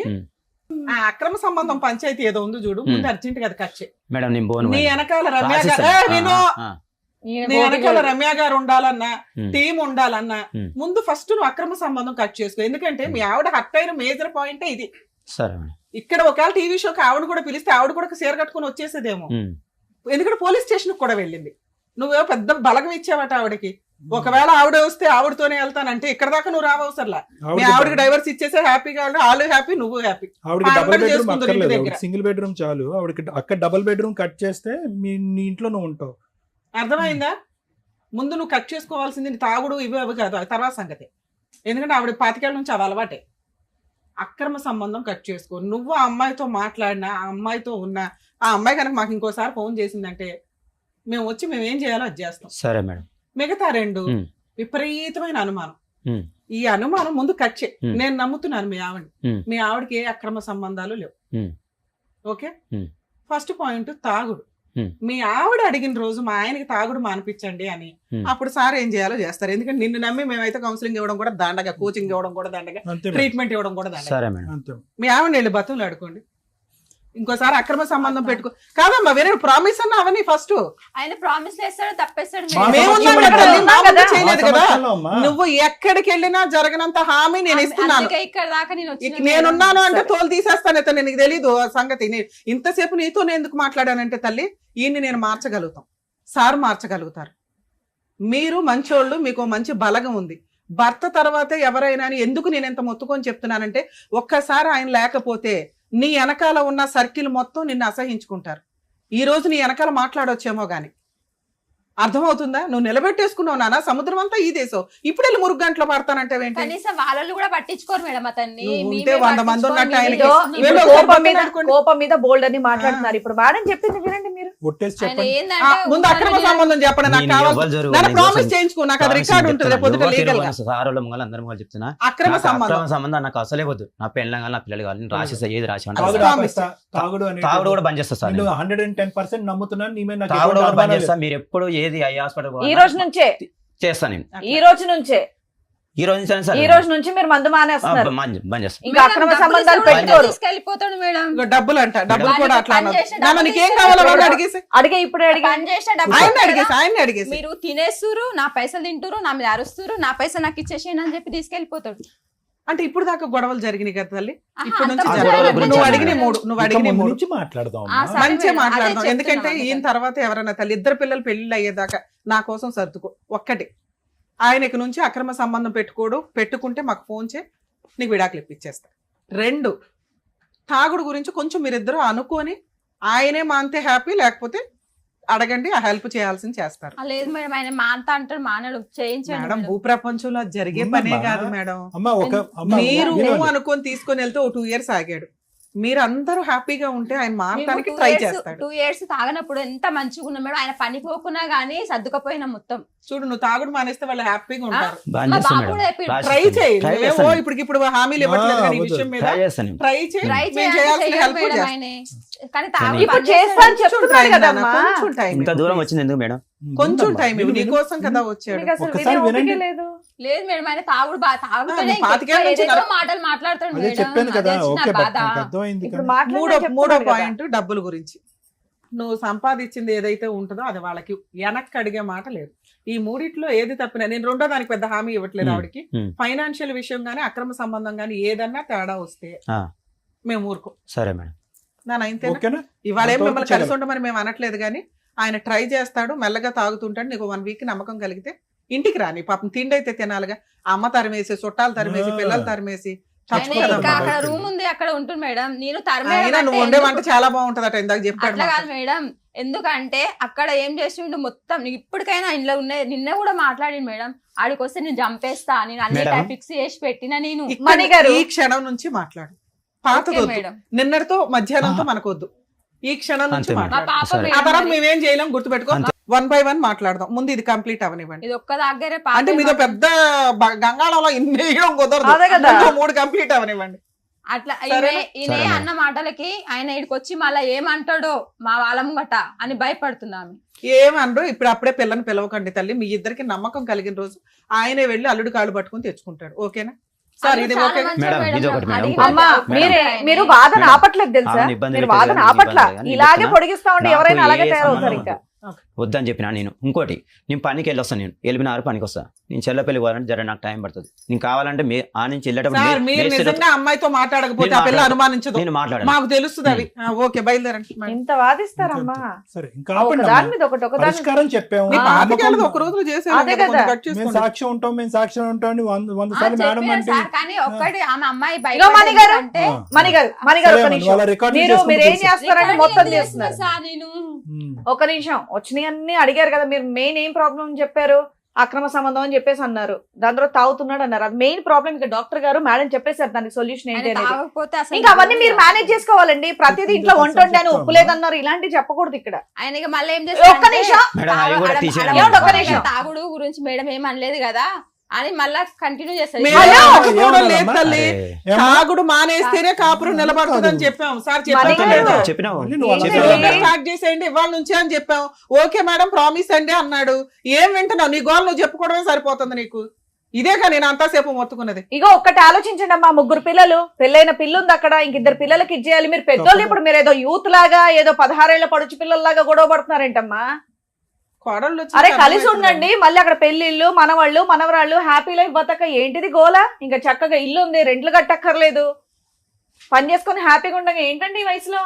ఆ అక్రమ సంబంధం పంచాయతీ ఏదో ఉంది చూడు, ముందు అర్జెంట్ గా కట్ చేయి. నీ వెనకాల రమ్య గారు ఉండాలన్నా, టీం ఉండాలన్నా ముందు ఫస్ట్ నువ్వు అక్రమ సంబంధం కట్ చేసుకో. ఎందుకంటే మీ ఆవిడ హర్ట్ అయిన మేజర్ పాయింట్ ఇది. ఇక్కడ ఒకవేళ టీవీ షోకి ఆవిడ కూడా పిలిస్తే ఆవిడ కూడా చీర కట్టుకుని వచ్చేసేదేమో. ఎందుకంటే పోలీస్ స్టేషన్ కూడా వెళ్ళింది. నువ్వేమో పెద్ద బలగం ఇచ్చావట ఆవిడకి. ఒకవేళ ఆవిడ వస్తే ఆవిడతోనే వెళ్తానంటే ఇక్కడ దాకా నువ్వు రావసర్లా. మీ ఆవిడకి డైవర్స్ ఇచ్చేసే హ్యాపీగా, వాళ్ళు హ్యాపీ, నువ్వు హ్యాపీ. సింగిల్ బెడ్రూమ్ చాలు ఆవిడకి. అక్కడ డబుల్ బెడ్రూమ్ కట్ చేస్తే మీ ఇంట్లో నువ్వు ఉంటావు. అర్థమైందా? ముందు నువ్వు కట్ చేసుకోవాల్సింది తాగుడు ఇవి అవి కాదు, తర్వాత సంగతి. ఎందుకంటే ఆవిడ 25 ఏళ్ళ నుంచి అవి అలవాటే. అక్రమ సంబంధం కట్ చేసుకో. నువ్వు ఆ అమ్మాయితో మాట్లాడినా, ఆ అమ్మాయితో ఉన్నా, ఆ అమ్మాయి కనుక మాకు ఇంకోసారి ఫోన్ చేసిందంటే మేము వచ్చి మేము ఏం చేయాలో అది చేస్తాం. సరే మేడం. మిగతా 2 ఉమ్. విపరీతమైన అనుమానం. ఉమ్. ఈ అనుమానం ముందు కట్ చేయి. ఉమ్. నేను నమ్ముతున్నాను మీ ఆవిడ. ఉమ్. మీ ఆవిడకి ఏ అక్రమ సంబంధాలు లేవు. ఉమ్. ఓకే. ఉమ్. ఫస్ట్ పాయింట్ తాగుడు. ఉమ్. మీ ఆవిడ అడిగిన రోజు మా ఆయనకి తాగుడు మానిపించండి అని ఉమ్. అప్పుడు సార్ ఏం చేయాలో చేస్తారు. ఎందుకంటే నిన్ను నమ్మి మేమైతే కౌన్సిలింగ్ ఇవ్వడం కూడా దండగా, కోచింగ్ ఇవ్వడం కూడా దండగా, అంతే మేడం. ట్రీట్మెంట్ ఇవ్వడం కూడా దండగా. సరే మేడం. అంతే. మీ ఆవిడ వెళ్ళి బతులు ఆడుకోండి. ఇంకోసారి అక్రమ సంబంధం పెట్టుకో. కాదమ్మా వేరే ప్రామిస్ అన్న అవన్నీ ఫస్ట్. ఆయన ప్రామిస్ చేస్తాడు, తప్పేస్తాడు. మా మేమున్నాం సమక్షంలో కదా, కదా. మా ముందు మా చేయలేదు కదా. సమక్షంలో అమ్మా. నువ్వు ఎక్కడికి వెళ్ళినా జరగనంత హామీ నేను ఇస్తున్నాను. అందుకే ఇక్కడ దాకా నేను వచ్చిన నేనున్నాను అంటే సరే. తోలు తీసేస్తాను. ఇతను నీకు తెలీదు ఆ సంగతి. ఇంతసేపు నీతో నేను ఎందుకు మాట్లాడానంటే తల్లి, ఈయన్ని నేను మార్చగలుగుతాం, సార్ మార్చగలుగుతారు. మీరు మంచోళ్ళు, మీకు మంచి బలగం ఉంది. భర్త తర్వాతే ఎవరైనా అని ఎందుకు నేను ఎంత మొత్తుకొని చెప్తున్నానంటే, ఒక్కసారి ఆయన లేకపోతే నీ వెనకాల ఉన్న సర్కిల్ మొత్తం నిన్ను అసహించుకుంటారు. ఈ రోజు నీ వెనకాల మాట్లాడొచ్చేమో గాని. అర్థమవుతుందా? నువ్వు నిలబెట్టేసుకున్నావు నాన్న, సముద్రం అంతా ఈ దేశం. ఇప్పుడు వెళ్ళి 3 గంటలు పడతానంటే ఏంటి? కనీసం వాళ్ళు కూడా పట్టించుకోరు మేడం అతన్ని. నువ్వు మేమే ఉంటే 100 మంది ఉన్నట్టు పట్టించుకోరు, ఆయనకి. మేమే వీళ్ళు ఇప్పుడు ఒకరు కోపం మీద పక్కన కోపం మీద బోల్డ్ అని మాట్లాడుతున్నారు. ఇప్పుడు మేడం చెప్పింది వినండి మీరు. ఒట్టేసి ఆయన చెప్పండి. ఏందంటే ముందు అక్రమ సంబంధం చెప్పండి. నాకు కావాలి. నన్ను ప్రామిస్ చేయించుకో. నాకు అది రికార్డు ఉంటుంది రేపు పొద్దుట లీగల్ గా. సారోళ్ళ ముంగలు అందరి ముంగలు చెప్తున్నా, అక్రమ నాకు సంబంధం. అక్రమ సంబంధం నాకు అసలే వద్దు. నా పెళ్ళం కానీ నా పిల్లలు కావాలి, నేను రాసేస్తా, ఏది రాసి తాగుడు అది ఆపేస్తా. తాగుడు అనేది తాగుడు కూడా బంద్ చేస్తా సార్. నేను నేను 110% నమ్ముతున్నాను. నీ మీద నాకు తాగుడు ఎటువంటి కూడా బంద్ అనుమానం చేస్తా. లేదు. మీరు ఎప్పుడు ఏది ఐ హాస్పిటల్ ఈ రోజు నుంచే చేస్తాను నేను. ఈ రోజు నుంచే ఈ రోజు నుంచి సార్ ఈ రోజు నుంచి మీరు మందు మానేస్తున్నారు. బంద్ చేస్తాను. ఇంకా అక్రమ సంబంధాలు పెట్టుకోరు. తీసుకెళ్ళిపోతాడు మేడం. ఇగో డబ్బులు అంట, డబ్బులు వాళ్ళు కూడా అట్లా పని అన్నారు. చేసే నాన్న డబ్బులు నీకేం ఇస్తే కావాలో డబ్బులు అడిగేసి. అడిగే ఇప్పుడు అడిగే పని చేసిన డబ్బులు ఆయన ఇస్తారా? అడిగేసి, ఆయన అడిగేసి. మీరు తినేస్తురు, నా పైసలు తింటురు, నా మీద అరుస్తురు, నా పైసలు నాకు ఇచ్చేసేయండి అని చెప్పి తీసుకెళ్లిపోతాడు. అంటే ఇప్పుడు దాకా గొడవలు జరిగినాయి కదా తల్లి. ఆహా, ఇప్పుడు నుంచి అంత జరగదు. జరగదు. గురించి నువ్వు అడగను. అడిగిన 3, నువ్వు ఇంకా అడిగిన ముందు 3 నుంచి మాట్లాడదాం ఆ, అమ్మా. సరే మంచిగా మేడం, మాట్లాడదాం. అదే ఎందుకంటే చెప్తున్నాను ఈయన అందుకని. తర్వాత ఎవరైనా తల్లి, 2 పిల్లలు పెళ్లిళ్ళు అయ్యేదాకా నా కోసం సర్దుకో. ఒక్కటి, ఆయనకి నుంచి అక్రమ సంబంధం పెట్టుకుంటే మాకు ఫోన్ చేయి, నీకు విడాకులు ఇప్పించేస్తా. 2, తాగుడు గురించి కొంచెం మీరిద్దరూ అనుకొని ఆయనే మాంతే హ్యాపీ, లేకపోతే అడగండి, ఆ హెల్ప్ చేయాల్సింది చేస్తారు. ఆ, లేదు మేడం, ఆయన మాంతా అంటాడు, మానడు, చేయించండి మేడం, మేడం. భూప్రపంచంలో అది జరిగే పనే ఉందమ్మా. కాదు మేడం. అమ్మా అమ్మా మీరు వినండి. అనుకొని తీసుకొని వెళ్తే 2 years ఆగాడు. మీరు అందరూ హ్యాపీగా ఉంటే ఆయన మేము మారటానికి 2 ట్రై years చేస్తాడు. 2 years తాగనప్పుడు ఎంత మంచిగా ఉన్నాం మేడం. ఆయన పని పోకున్నా గానీ సర్దుకపోయినా మొత్తం. చూడు, నువ్వు తాగుడు మానేస్తే వాళ్ళు హ్యాపీగా ఉంటారు. బంద్ మా చేస్తాను బాబు కూడా మేడం. చెప్పిండు. రాసి ట్రై ఇస్తాను. చేయి. ట్రై నువ్వేమో చేస్తాను. ఇప్పుడు హామీలు ఇవ్వట్లేదు కానీ ఈ వద్దు. విషయం మీద ట్రై చేస్తాను. ట్రై చేయి. ట్రై మేము చేయాల్సిన చేయాల్సిన హెల్ప్ హెల్ప్ మేడం చేస్తాం. ఆయనే. కానీ కానీ ఇప్పుడు తాగు చేస్తా అని చెప్తున్నాడు కదమ్మా. కొంచెం టైం ఇంత దూరం వచ్చింది ఎందుకు మేడం? కొంచెం ఉందమ్మా. టైం ఇవ్వు. విను, నీ కోసం కదా వచ్చాడు. మీకు అసలు ఒక్కసారి వినే ఓపిక వినండి. లేదు. లేదు మేడం, ఆయన తాగుడు తాగుతూనే నేను 25 ఏళ్ళ నుంచి ఏదేదో మాటలు మాట్లాడుతాడు అదే మేడం. చెప్పాను కదా. అదే చిన్న ఓకే బాధ. నాకు అర్థమైంది ఇప్పుడు కానీ. మాట్లాడినా మూడో చెప్తున్నాడు కదా. పాయింట్ డబ్బుల గురించి. నువ్వు సంపాదించింది ఏదైతే ఉంటుందో అది వాళ్ళకి వెనక్కి అడిగే మాట లేదు. ఈ మూడిట్లో ఏది తప్పినా, నేను 2ో దానికి పెద్ద హామీ ఇవ్వట్లేదు ఆవిడకి. ఫైనాన్షియల్ విషయం గానీ, అక్రమ సంబంధం గానీ ఏదన్నా తేడా వస్తే ఆ. మేము ఊరుకో. సరే మేడం. నా అయితే ఓకేనా? ఇవాళ ఏం అంతవరకు మిమ్మల్ని కలిసి ఉండమని మేము అనట్లేదు కానీ, ఆయన ట్రై చేస్తాడు, మెల్లగా తాగుతుంటాడు. నీకు 1 week నమ్మకం కలిగితే ఇంటికి రాని. పాపం తిండి అయితే తినాలిగా. అమ్మ తరిమేసి, చుట్టాలు తరిమేసి, పిల్లలు తరిమేసి ఆయన చచ్చిపోదాం. ఇంకా అక్కడ బయట. రూమ్ ఉంది, అక్కడ ఉంటుంది మేడం. నేను అయినా నువ్వు వండే వంట చాలా బాగుంటదట, ఇందాక చెప్పాడు అట్లా మాకు. కాదు మేడం. ఎందుకంటే అక్కడ ఏం చేసిండు మొత్తం. నీకు ఇప్పటికైనా ఇంట్లో ఉన్నాయి. నిన్న కూడా మాట్లాడి మేడం, ఆడికి వస్తే నేను చంపేస్తా, నేను అన్ని మేడం. ఫిక్స్ చేసి పెట్టిన నేను. ఇక్కడ మణి గారు. ఈ క్షణం నుంచి మాట్లాడు. పాతది ఓకే వద్దు. మేడం. నిన్నటితో మధ్యాహ్నంతో మనకొద్దు. ఈ క్షణం నుంచి అంతే మేడం. మా మాట్లాడు. పాప సరే. ఆ తర్వాత మేడం, మేమేం చేయలేం, గుర్తుపెట్టుకో. అంతే. 1 by 1 మాట్లాడదాం. ముందు ఇది కంప్లీట్ అవనివ్వండి. ఇది ఒక్క దగ్గరే అంటే మీదో పెద్ద గంగాళంలో ఇన్ని వేయడం కుదరదు. అదే కదా. ఇంకో 3 కంప్లీట్ అవనివ్వండి. అట్లా సరేనా? ఈయన సరే మేడం. అన్న మాటలకి ఆయన ఇక్కడికి వచ్చి మళ్ళీ ఏమంటాడో మా వాళ్ళ ముంగట అని భయపడుతున్నాము. ఏమనరు. ఇప్పుడు అప్పుడే పిల్లని పిలవకండి తల్లి. మీ ఇద్దరికి నమ్మకం కలిగిన రోజు ఆయనే వెళ్ళి అల్లుడు కాళ్ళు పట్టుకుని తెచ్చుకుంటాడు. ఓకేనా సార్? ఇది ఓకే. మేడం, ఇది ఒకటి మేడం. అడిగిన అమ్మా మేడం. మీరు వాదన మేడం. ఆపట్లేదు తెలుసా? ఆమెను ఇబ్బంది మీరు పెట్టేది వాదన కానీ ఆపట్ల. ఇబ్బంది కానీ ఇలాగే చెప్తున్నా. పొడిగిస్తా ఉంటే ఎవరైనా నాకు అలాగే ఏ తయారవుతారు సంబంధం ఇంకా. వద్దని చెప్పినా నేను. ఇంకోటి, నేను పనికి వెళ్ళి వస్తాను. నేను వెళ్ళినారు పనికి వస్తా. నేను చెల్లపల్లి పోవాలంటే జర నాకు టైం పడుతుంది. నేను కావాలంటే ఆ నుంచి వెళ్ళేటప్పుడు సార్ మీరు నిజంగా అమ్మాయితో మాట్లాడకపోతే ఆ పిల్ల అనుమానించదు. నేను మాట్లాడాను. మాకు తెలుస్తుంది అవి. ఓకే, బయలుదేరండి. ఇంత వాదిస్తారమ్మా. సరే ఇంకా ఆపండి ఒకదాని అమ్మా. మీద ఒకటి పరిష్కారం చెప్పాము. నీ ఆ, పాతికేళ్ళది ఒక రోజులో చేసేయాలి అదే కదా, కదా. కొంచెం కట్ మేము చేసుకోండి. సాక్ష్యం ఉంటాం, మేము సాక్ష్యం ఉంటాం అని 100 సార్లు మేడం చెప్పారు అంటే సార్, కానీ ఒక్కటి ఆమె అమ్మాయి ఇగో మణి గారు. అంటే ఆ. మణిగారు సరే ఒక అమ్మా, నిమిషం. వాళ్ళ రికార్డులు మీరు చేసుకుంటూ ఏం చూసి. చేస్తారంటే మొత్తం చేస్తున్నారు. సార్ నేను ఉమ్. ఒక నిమిషం. వచ్చినాయన్నీ అడిగారు కదా, మీరు మెయిన్ ఏం ప్రాబ్లం చెప్పారు? అక్రమ సంబంధం అని చెప్పేసి అన్నారు, దాని తర్వాత తాగుతున్నాడు అన్నారు. అది మెయిన్ ప్రాబ్లం. ఇంకా డాక్టర్ గారు మేడం చెప్పేశారు దానికి సొల్యూషన్ ఏంటి ఆయన అనేది. తాగకపోతే అసలు ఇంకా అవన్నీ మీరు మేనేజ్ చేసుకోవాలండి. ప్రతిదీ ఇంట్లో వంట వండాను ఉప్పు లేదన్నారు, ఇలాంటివి చెప్పకూడదు ఇక్కడ. ఆయన ఇక మళ్ళీ ఏం ఒక్క నిమిషం. మేడం అవి కూడా తీసేయండి. ఏమండి, ఒక్క నిమిషం. తాగుడు గురించి మేడం ఏం అనలేదు కదా అని మళ్ళా కంటిన్యూ చేస్తారు. మేము హలో! ఒప్పుకోవడం లేదు తల్లి. అరే, తాగుడు మానేస్తేనే కాపురం నిలబడుతుందని చెప్పాం సార్. మరి చెప్పలేదు చెప్పినావు మళ్ళీ నువ్వు అలా చెప్పలేదు. చెప్పావు. స్టార్ట్ చేసేయండి ఇవాళ నుంచే అని చెప్పాం. ఓకే మేడం ప్రామిస్ అండి అన్నాడు. ఏం వింటున్నావు? నీ గోల్ నువ్వు చెప్పుకోవడమే సరిపోతుంది నీకు. ఇదేగా నేను అంతాసేపు మొత్తుకున్నది. ఇగో ఒక్కటి ఆలోచించండి అమ్మా, 3 పిల్లలు, పెళ్ళైన పిల్ల ఉంది అక్కడ, ఇంక 2 పిల్లలకి ఇచ్చేయాలి. మీరు పెద్దోళ్ళు, ఇప్పుడు మీరు ఏదో యూత్ లాగా ఏదో 16 ఏళ్ల పడుచు పిల్లల్లాగా గొడవ పడుతున్నారేంటమ్మా? కోడళ్ళు వచ్చి అరే కలిసి అర్థమవుతుంది. ఉండండి. మళ్ళీ అక్కడ పెళ్లిళ్ళు, మనవాళ్ళు మనవరాళ్ళు, హ్యాపీ లైఫ్ బతక ఏంటిది గోలా? ఇంకా చక్కగా ఇల్లు ఉంది, రెంట్లు కట్టక్కర్లేదు, పని చేసుకొని హ్యాపీగా ఉండగా ఏంటండి ఈ వయసులో?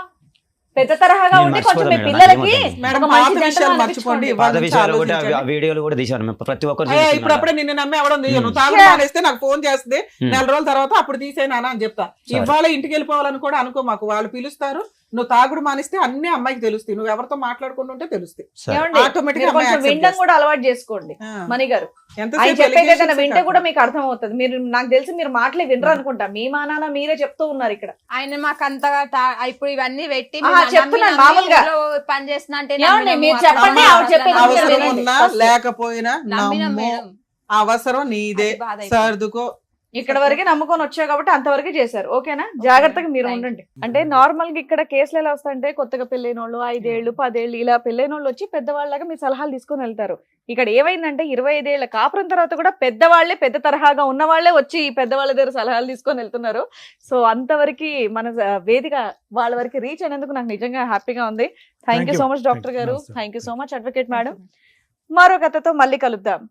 పెద్ద తరహాగా నేను ఉండి కొంచెం మీ మర్చిపోతాను పిల్లలకి మేడం. మేడం ఒక పాత మంచి జంటను విషయాలు అనిపించుకోండి. మర్చిపోండి. పాత ఇవాళ నుంచి విషయాలు కూడా ఆలోచించండి. ఆ వీడియోలు కూడా తీశారు మేము ప్రతి ఒక్కరు అయ్యా, చూస్తున్నాం. ఇప్పుడప్పుడే నిన్ను నమ్మి ఎవడం తీయను. Hmm. తాగుడు మానేస్తే నాకు ఫోన్ చేస్తే Hmm. 4 రోజుల తర్వాత అప్పుడు తీసే నాన్న అని చెప్తా. సరే. ఇవాళ ఇంటికి వెళ్ళిపోవాలని కూడా అనుకో మాకు. వాళ్ళు పిలుస్తారు. నువ్వు తాగుడు మానేస్తే అన్ని అమ్మాయికి తెలుస్తాయి. నువ్వు ఎవరితో మాట్లాడుకుంటుంటే తెలుస్తాయి. సరే. ఏమండి, Automatic గా మీరు అమ్మాయి కొంచెం accept వినడం చేస్తుంది. కూడా అలవాటు చేసుకోండి ఆ. మణి గారు. ఎంతసేపు ఆయన చెప్పేది ఏదైనా allegations వింటే కూడా కాదు. మీకు అర్థం అవుతుంది. మీరు నాకు తెలిసి మీరు మాటలే వినరు అనుకుంటా. మీ మానాన మీరే చెప్తూ ఉన్నారు ఇక్కడ. ఆయన మాకు అంతగా ఇప్పుడు ఇవన్నీ పెట్టి ఆహా, చెప్తున్నాను మామూలుగా. పని చేస్తున్నా అంటే ఏమండి, మీరు చెప్పండి, ఆవిడ చెప్పేది అవసరం మీరు వినండి. ఉన్నా first. లేకపోయినా నమ్మిన నమ్ము. మేడం అవసరం నీదే. అది బాధ అయిపోయింది. సర్దుకో. ఇక్కడ వరకే నమ్ముకొని వచ్చావు కాబట్టి అంతవరకే చేశారు. ఓకేనా? జాగ్రత్తగా మీరు Thank you. ఉండండి. అంటే నార్మల్ గా ఇక్కడ కేసులు ఎలా వస్తాయంటే, కొత్తగా పెళ్ళైన వాళ్ళు 5 ఏళ్ళు 10 ఏళ్ళు ఇలా పెళ్ళైన వాళ్ళు వచ్చి పెద్దవాళ్ళగా మీ సలహాలు తీసుకొని వెళ్తారు. ఇక్కడ ఏమైందంటే 25 ఏళ్ల కాపురం తర్వాత కూడా పెద్దవాళ్లే, పెద్ద తరహాగా ఉన్న వాళ్ళే వచ్చి ఈ పెద్దవాళ్ళ దగ్గర సలహాలు తీసుకొని వెళ్తున్నారు. సో అంతవరకు మన వేదిక వాళ్ళ వరకు రీచ్ అయినందుకు నాకు నిజంగా హ్యాపీగా ఉంది. Thank you so much doctor గారు. Thank you. Thank you so much advocate madam. మరో కథతో మళ్ళీ కలుద్దాం.